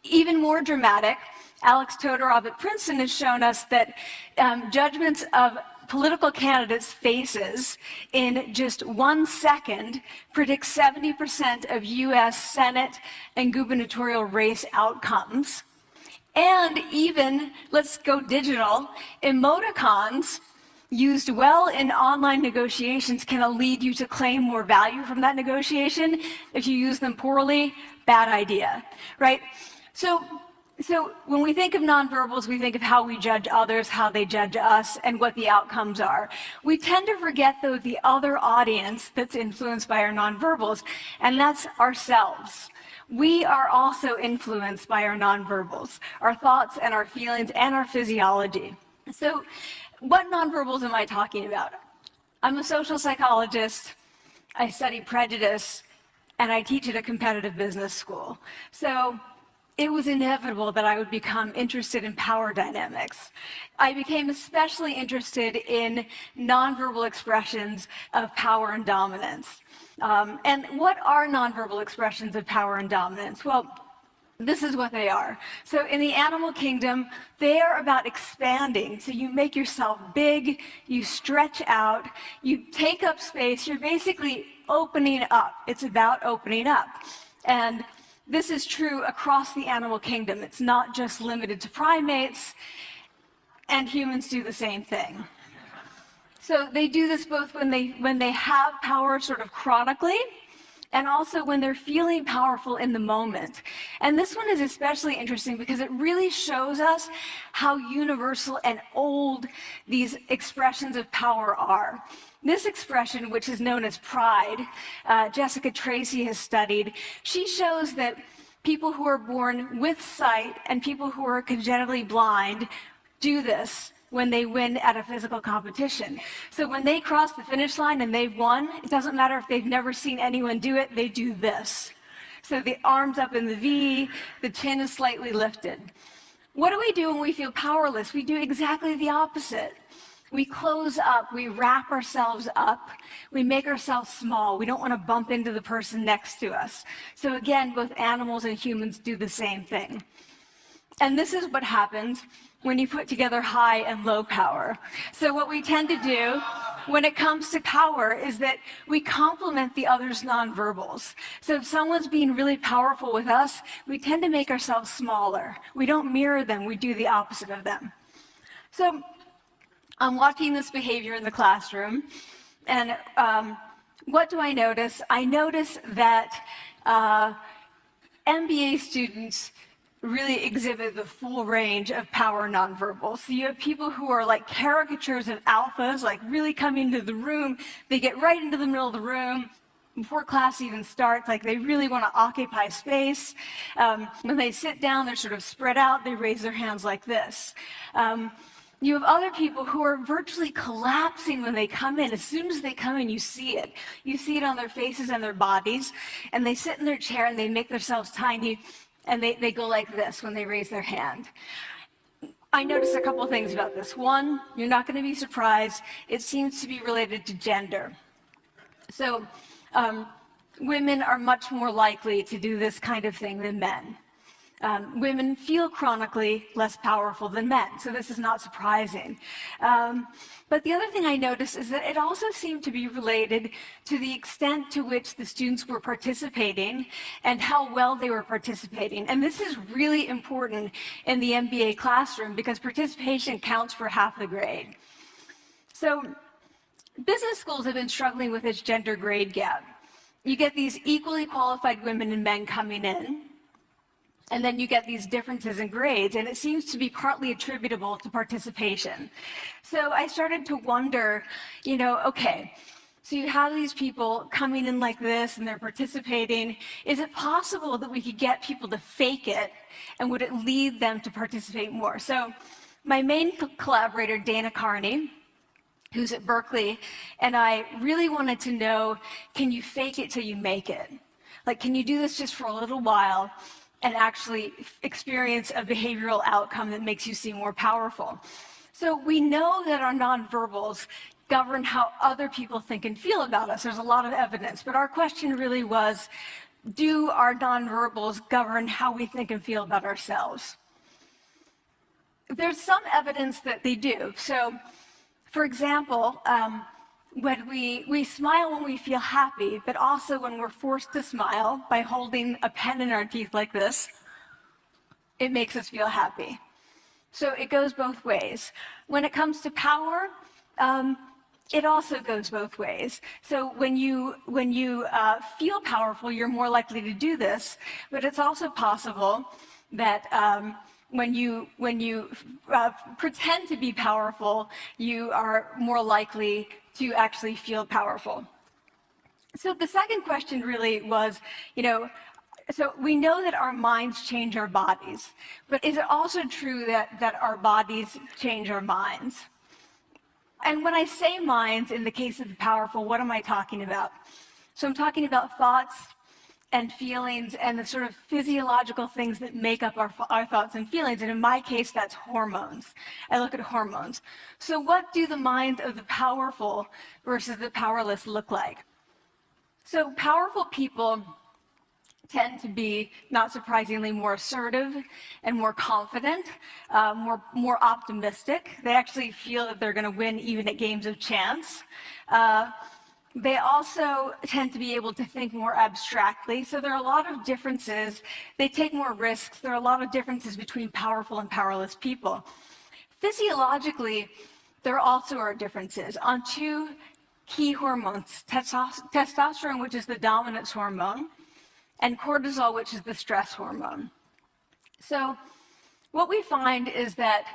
Speaker 9: Even more dramatic, Alex Todorov at Princeton has shown us that judgments of political candidates' faces in just 1 second predict 70% of US Senate and gubernatorial race outcomes. And even, let's go digital, emoticons used well in online negotiations, can lead you to claim more value from that negotiation. If you use them poorly, bad idea, right? So when we think of nonverbals, we think of how we judge others, how they judge us, and what the outcomes are. We tend to forget, though, the other audience that's influenced by our nonverbals, and that's ourselves. We are also influenced by our nonverbals, our thoughts and our feelings and our physiology. So what nonverbals am I talking about? I'm a social psychologist, I study prejudice, and I teach at a competitive business school. So it was inevitable that I would become interested in power dynamics. I became especially interested in nonverbal expressions of power and dominance. And what are nonverbal expressions of power and dominance? Well, this is what they are. So in the animal kingdom, they are about expanding. So you make yourself big, you stretch out, you take up space, you're basically opening up. It's about opening up. And this is true across the animal kingdom. It's not just limited to primates, and humans do the same thing. So they do this both when they have power sort of chronically, and also when they're feeling powerful in the moment. And this one is especially interesting because it really shows us how universal and old these expressions of power are. This expression, which is known as pride, Jessica Tracy has studied, she shows that people who are born with sight and people who are congenitally blind do this when they win at a physical competition. So when they cross the finish line and they've won, it doesn't matter if they've never seen anyone do it, they do this. So the arms up in the V, the chin is slightly lifted. What do we do when we feel powerless? We do exactly the opposite. We close up, we wrap ourselves up, we make ourselves small. We don't want to bump into the person next to us. So again, both animals and humans do the same thing. And this is what happens when you put together high and low power. So what we tend to do when it comes to power is that we complement the other's nonverbals. So if someone's being really powerful with us, we tend to make ourselves smaller. We don't mirror them, we do the opposite of them. So I'm watching this behavior in the classroom, and what do I notice? I notice that MBA students really exhibit the full range of power nonverbals. So you have people who are like caricatures of alphas, like really coming into the room. They get right into the middle of the room before class even starts, like they really want to occupy space. When they sit down, they're sort of spread out. They raise their hands like this. You have other people who are virtually collapsing when they come in. As soon as they come in, you see it. You see it on their faces and their bodies. And they sit in their chair and they make themselves tiny. And they go like this when they raise their hand. I noticed a couple of things about this. One, you're not going to be surprised. It seems to be related to gender. So women are much more likely to do this kind of thing than men. Women feel chronically less powerful than men, so this is not surprising. But the other thing I noticed is that it also seemed to be related to the extent to which the students were participating and how well they were participating. And this is really important in the MBA classroom because participation counts for half the grade. So business schools have been struggling with this gender grade gap. You get these equally qualified women and men coming in, and then you get these differences in grades, and it seems to be partly attributable to participation. So I started to wonder, okay, so you have these people coming in like this and they're participating. Is it possible that we could get people to fake it, and would it lead them to participate more? So my main collaborator, Dana Carney, who's at Berkeley, and I really wanted to know, can you fake it till you make it? Like, can you do this just for a little while and actually experience a behavioral outcome that makes you seem more powerful? So we know that our nonverbals govern how other people think and feel about us. There's a lot of evidence, but our question really was, do our nonverbals govern how we think and feel about ourselves? There's some evidence that they do. So, for example, when we smile when we feel happy, but also when we're forced to smile by holding a pen in our teeth like this, it makes us feel happy. So it goes both ways. When it comes to power, it also goes both ways. So when you feel powerful, you're more likely to do this. But it's also possible that when you pretend to be powerful, you are more likely to actually feel powerful. So the second question really was, so we know that our minds change our bodies, but is it also true that our bodies change our minds? And when I say minds, in the case of the powerful, what am I talking about? So I'm talking about thoughts and feelings and the sort of physiological things that make up our thoughts and feelings. And in my case, that's hormones. I look at hormones. So what do the minds of the powerful versus the powerless look like? So powerful people tend to be, not surprisingly, more assertive and more confident, more optimistic. They actually feel that they're going to win even at games of chance. They also tend to be able to think more abstractly. So there are a lot of differences. They take more risks. There are a lot of differences between powerful and powerless people. Physiologically, there also are differences on two key hormones, testosterone, which is the dominance hormone, and cortisol, which is the stress hormone. So what we find is that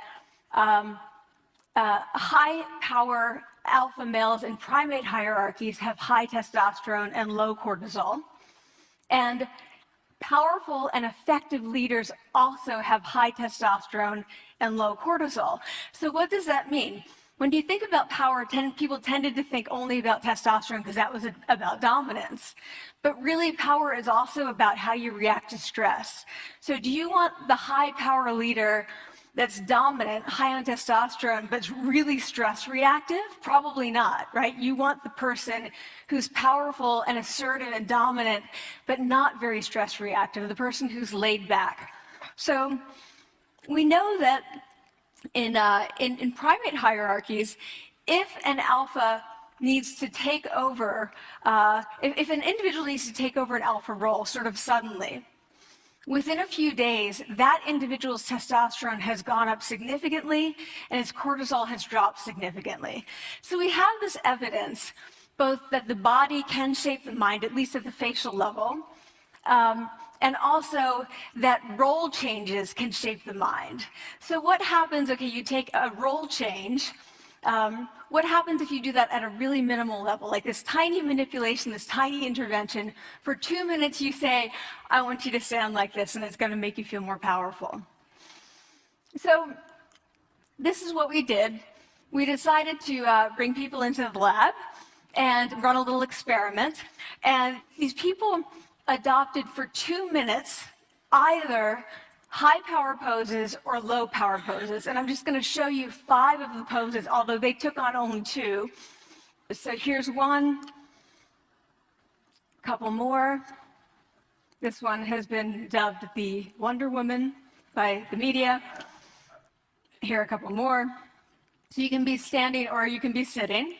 Speaker 9: high power alpha males in primate hierarchies have high testosterone and low cortisol. And powerful and effective leaders also have high testosterone and low cortisol. So what does that mean? When you think about power, people tended to think only about testosterone because that was about dominance. But really, power is also about how you react to stress. So do you want the high power leader that's dominant, high on testosterone, but really stress reactive? Probably not, right? You want the person who's powerful and assertive and dominant, but not very stress reactive, the person who's laid back. So we know that in primate hierarchies, if an alpha needs to take over, if an individual needs to take over an alpha role sort of suddenly, within a few days, that individual's testosterone has gone up significantly and his cortisol has dropped significantly. So we have this evidence, both that the body can shape the mind, at least at the facial level, and also that role changes can shape the mind. So what happens, okay, you take a role change, what happens if you do that at a really minimal level, like this tiny manipulation, this tiny intervention? For 2 minutes you say, I want you to sound like this, and it's going to make you feel more powerful. So this is what we did. We decided to bring people into the lab and run a little experiment. And these people adopted for 2 minutes either high power poses or low power poses. And I'm just going to show you 5 of the poses, although they took on only 2. So here's one, a couple more. This one has been dubbed the Wonder Woman by the media. Here are a couple more. So you can be standing or you can be sitting.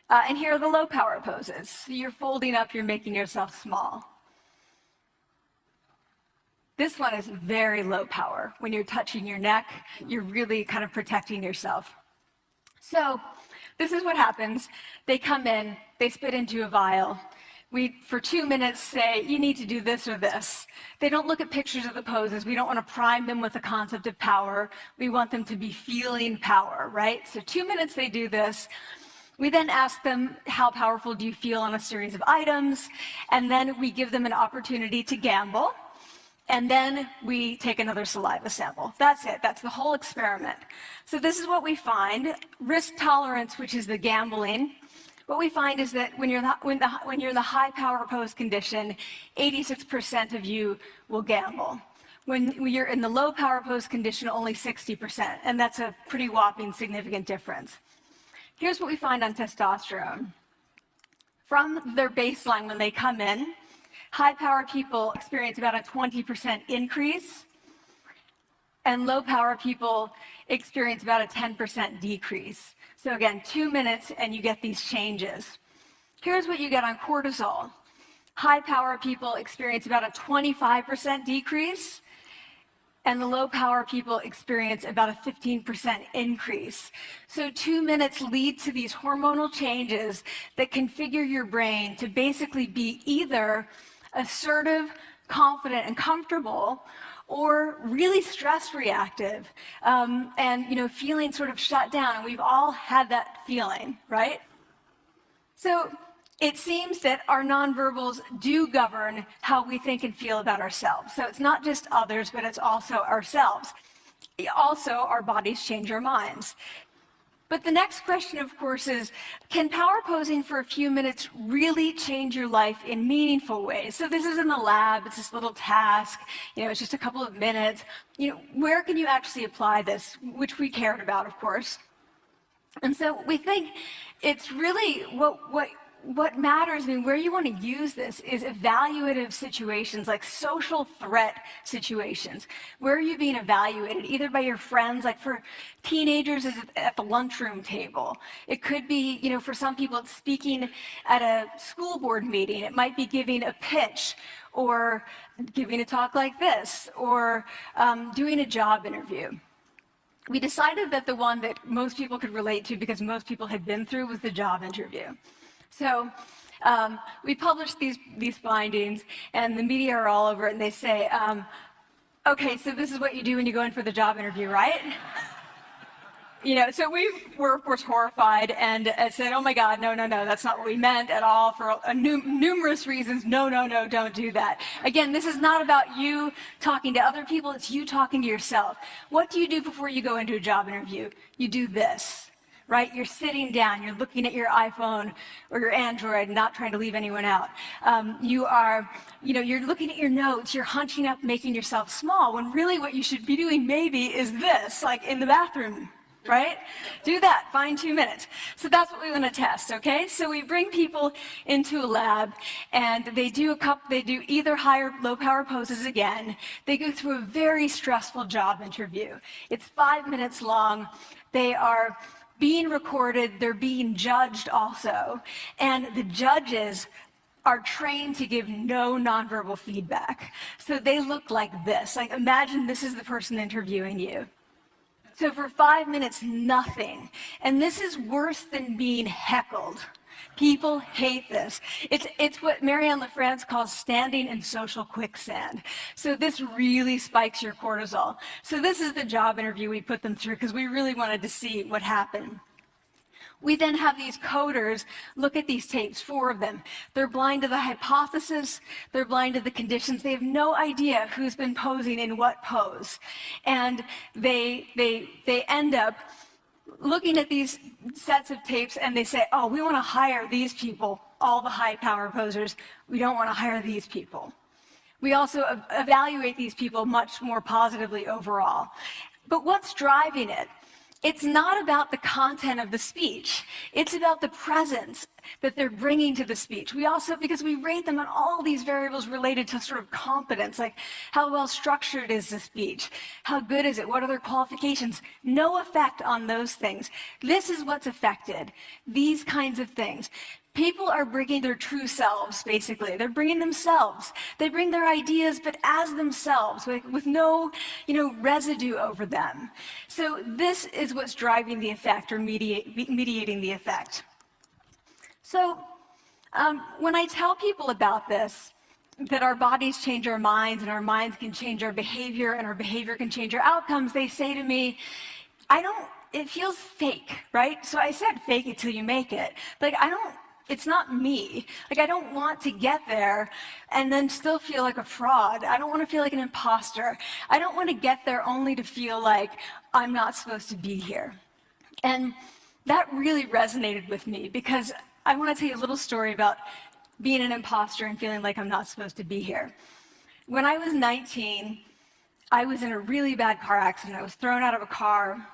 Speaker 9: And here are the low power poses. So you're folding up, you're making yourself small. This one is very low power. When you're touching your neck, you're really kind of protecting yourself. So this is what happens. They come in, they spit into a vial. We, for 2 minutes, say, you need to do this or this. They don't look at pictures of the poses. We don't want to prime them with the concept of power. We want them to be feeling power, right? So 2 minutes they do this. We then ask them, how powerful do you feel on a series of items? And then we give them an opportunity to gamble. And then we take another saliva sample. That's it. That's the whole experiment. So this is what we find. Risk tolerance, which is the gambling. What we find is that when you're in the high power pose condition, 86% of you will gamble. When you're in the low power pose condition, only 60%. And that's a pretty whopping significant difference. Here's what we find on testosterone. From their baseline when they come in, high power people experience about a 20% increase, and low power people experience about a 10% decrease. So again, 2 minutes and you get these changes. Here's what you get on cortisol. High power people experience about a 25% decrease, and the low power people experience about a 15% increase. So 2 minutes lead to these hormonal changes that configure your brain to basically be either assertive, confident, and comfortable, or really stress reactive, and feeling sort of shut down. And we've all had that feeling, right? So it seems that our nonverbals do govern how we think and feel about ourselves. So it's not just others, but it's also ourselves. Also, our bodies change our minds. But the next question, of course, is, can power posing for a few minutes really change your life in meaningful ways? So this is in the lab, it's this little task, it's just a couple of minutes. Where can you actually apply this, which we cared about, of course. And so we think it's really what matters, where you want to use this is evaluative situations, like social threat situations. Where are you being evaluated? Either by your friends, like for teenagers, is at the lunchroom table. It could be, for some people, it's speaking at a school board meeting. It might be giving a pitch, or giving a talk like this, or doing a job interview. We decided that the one that most people could relate to, because most people had been through, was the job interview. So we published these findings, and the media are all over it, and they say, okay, so this is what you do when you go in for the job interview, right? So we were, of course, horrified and said, oh my God, no, that's not what we meant at all, for numerous reasons. No, don't do that. Again, this is not about you talking to other people, it's you talking to yourself. What do you do before you go into a job interview? You do this. Right? You're sitting down, you're looking at your iPhone or your Android, not trying to leave anyone out. You're looking at your notes, you're hunching up, making yourself small, when really what you should be doing maybe is this, like in the bathroom, right? Do that, find 2 minutes. So that's what we want to test, okay? So we bring people into a lab, and they do either high or low power poses again. They go through a very stressful job interview. It's 5 minutes long. They are being recorded, they're being judged also, and the judges are trained to give no nonverbal feedback. So they look like this. Like, imagine this is the person interviewing you. So for 5 minutes, nothing. And this is worse than being heckled. People hate this. It's what Marianne LaFrance calls standing in social quicksand. So this really spikes your cortisol. So this is the job interview we put them through, because we really wanted to see what happened. We then have these coders look at these tapes, 4 of them. They're blind to the hypothesis, they're blind to the conditions. They have no idea who's been posing in what pose. And they end up looking at these sets of tapes, and they say, oh, we want to hire these people, all the high power posers. We don't want to hire these people. We also evaluate these people much more positively overall. But what's driving it? It's not about the content of the speech. It's about the presence that they're bringing to the speech. We also, because we rate them on all these variables related to sort of competence, like how well structured is the speech? How good is it? What are their qualifications? No effect on those things. This is what's affected, these kinds of things. People are bringing their true selves, basically. They're bringing themselves. They bring their ideas, but as themselves, with no, residue over them. So this is what's driving the effect, or mediating the effect. So when I tell people about this, that our bodies change our minds, and our minds can change our behavior, and our behavior can change our outcomes, they say to me, it feels fake, right? So I said, fake it till you make it. Like, it's not me. Like, I don't want to get there and then still feel like a fraud. I don't want to feel like an imposter. I don't want to get there only to feel like I'm not supposed to be here. And that really resonated with me, because I want to tell you a little story about being an imposter and feeling like I'm not supposed to be here. When I was 19, I was in a really bad car accident. I was thrown out of a car,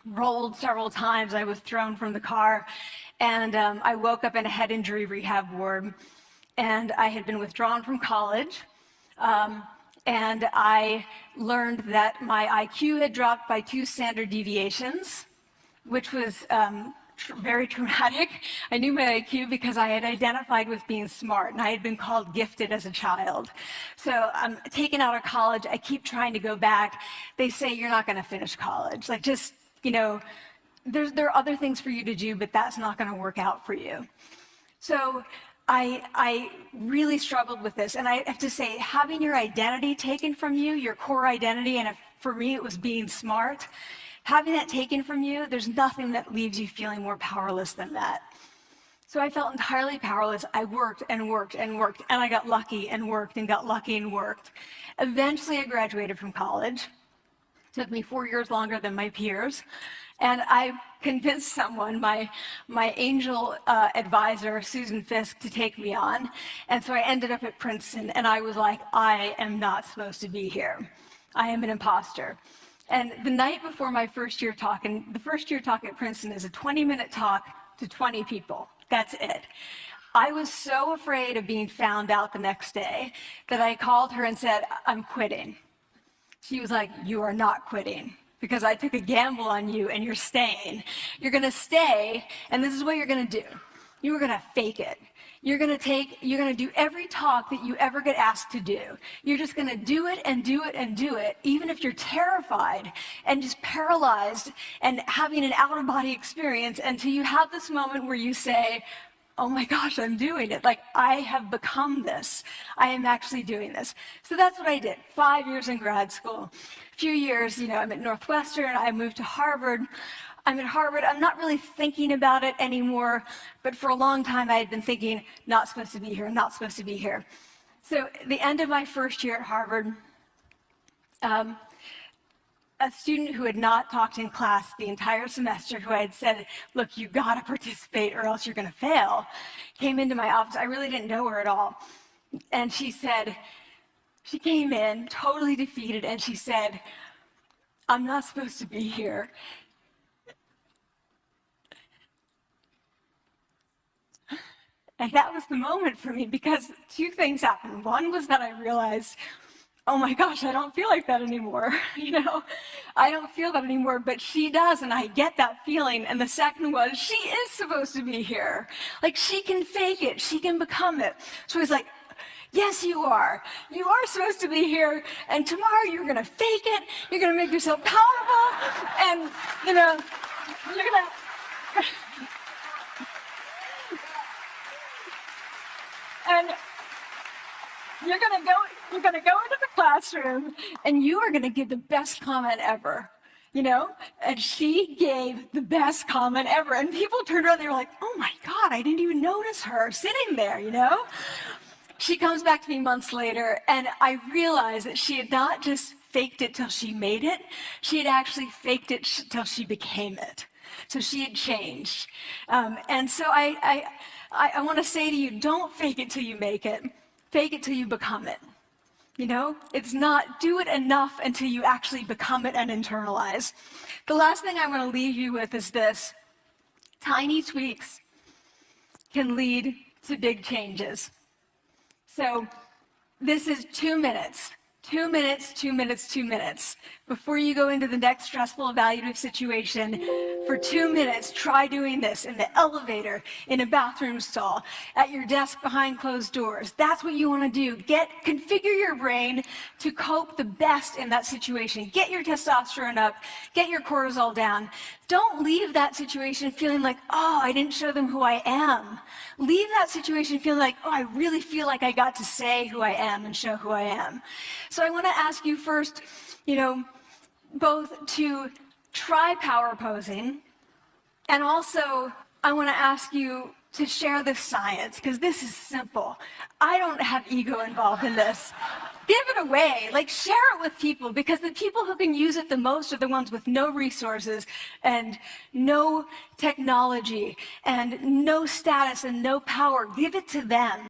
Speaker 9: rolled several times. I was thrown from the car. And I woke up in a head injury rehab ward, and I had been withdrawn from college, and I learned that my IQ had dropped by 2 standard deviations, which was very traumatic. I knew my IQ because I had identified with being smart, and I had been called gifted as a child. So I'm taken out of college. I keep trying to go back. They say, you're not going to finish college. Like, just, you know, there are other things for you to do, but that's not going to work out for you. So I really struggled with this. And I have to say, having your identity taken from you, your core identity, and for me, it was being smart. Having that taken from you, there's nothing that leaves you feeling more powerless than that. So I felt entirely powerless. I worked and worked and worked, and I got lucky and worked and got lucky and worked. Eventually, I graduated from college. It took me 4 years longer than my peers. And I convinced someone, my angel advisor, Susan Fisk, to take me on. And so I ended up at Princeton, and I was like, I am not supposed to be here. I am an imposter. And the night before my first year talk, and the first year talk at Princeton is a 20-minute talk to 20 people. That's it. I was so afraid of being found out the next day that I called her and said, I'm quitting. She was like, you are not quitting, because I took a gamble on you and you're staying. You're going to stay, and this is what you're going to do. You are going to fake it. You're going to do every talk that you ever get asked to do. You're just going to do it and do it and do it, even if you're terrified and just paralyzed and having an out-of-body experience, until you have this moment where you say, oh my gosh, I'm doing it. Like, I have become this. I am actually doing this. So that's what I did. 5 years in grad school. A few years, I'm at Northwestern. I moved to Harvard. I'm at Harvard. I'm not really thinking about it anymore, but for a long time I had been thinking, not supposed to be here, not supposed to be here. So at the end of my first year at Harvard, a student who had not talked in class the entire semester, who I had said, look, you gotta participate or else you're gonna fail, came into my office. I really didn't know her at all. And she came in totally defeated, and she said, I'm not supposed to be here. And that was the moment for me, because two things happened. One was that I realized, oh my gosh, I don't feel like that anymore. I don't feel that anymore, but she does, and I get that feeling. And the second was, she is supposed to be here. Like, she can fake it, she can become it. So I was like, yes, you are. You are supposed to be here, and tomorrow you're gonna fake it, you're gonna make yourself powerful, and you're gonna and you're gonna go into the classroom, and you are gonna give the best comment ever, And she gave the best comment ever, and people turned around, they were like, oh my God, I didn't even notice her sitting there, She comes back to me months later, and I realized that she had not just faked it till she made it, she had actually faked it till she became it. So she had changed. And so I want to say to you, don't fake it till you make it. Fake it till you become it. It's not do it enough until you actually become it and internalize. The last thing I want to leave you with is this. Tiny tweaks can lead to big changes. So this is 2 minutes. 2 minutes, 2 minutes, 2 minutes. Before you go into the next stressful evaluative situation, for 2 minutes, try doing this in the elevator, in a bathroom stall, at your desk behind closed doors. That's what you want to do. Configure your brain to cope the best in that situation. Get your testosterone up, get your cortisol down. Don't leave that situation feeling like, oh, I didn't show them who I am. Leave that situation feeling like, oh, I really feel like I got to say who I am and show who I am. So I want to ask you first, both to try power posing, and also I want to ask you to share this science, because this is simple. I don't have ego involved in this. Give it away, share it with people, because the people who can use it the most are the ones with no resources and no technology and no status and no power. Give it to them.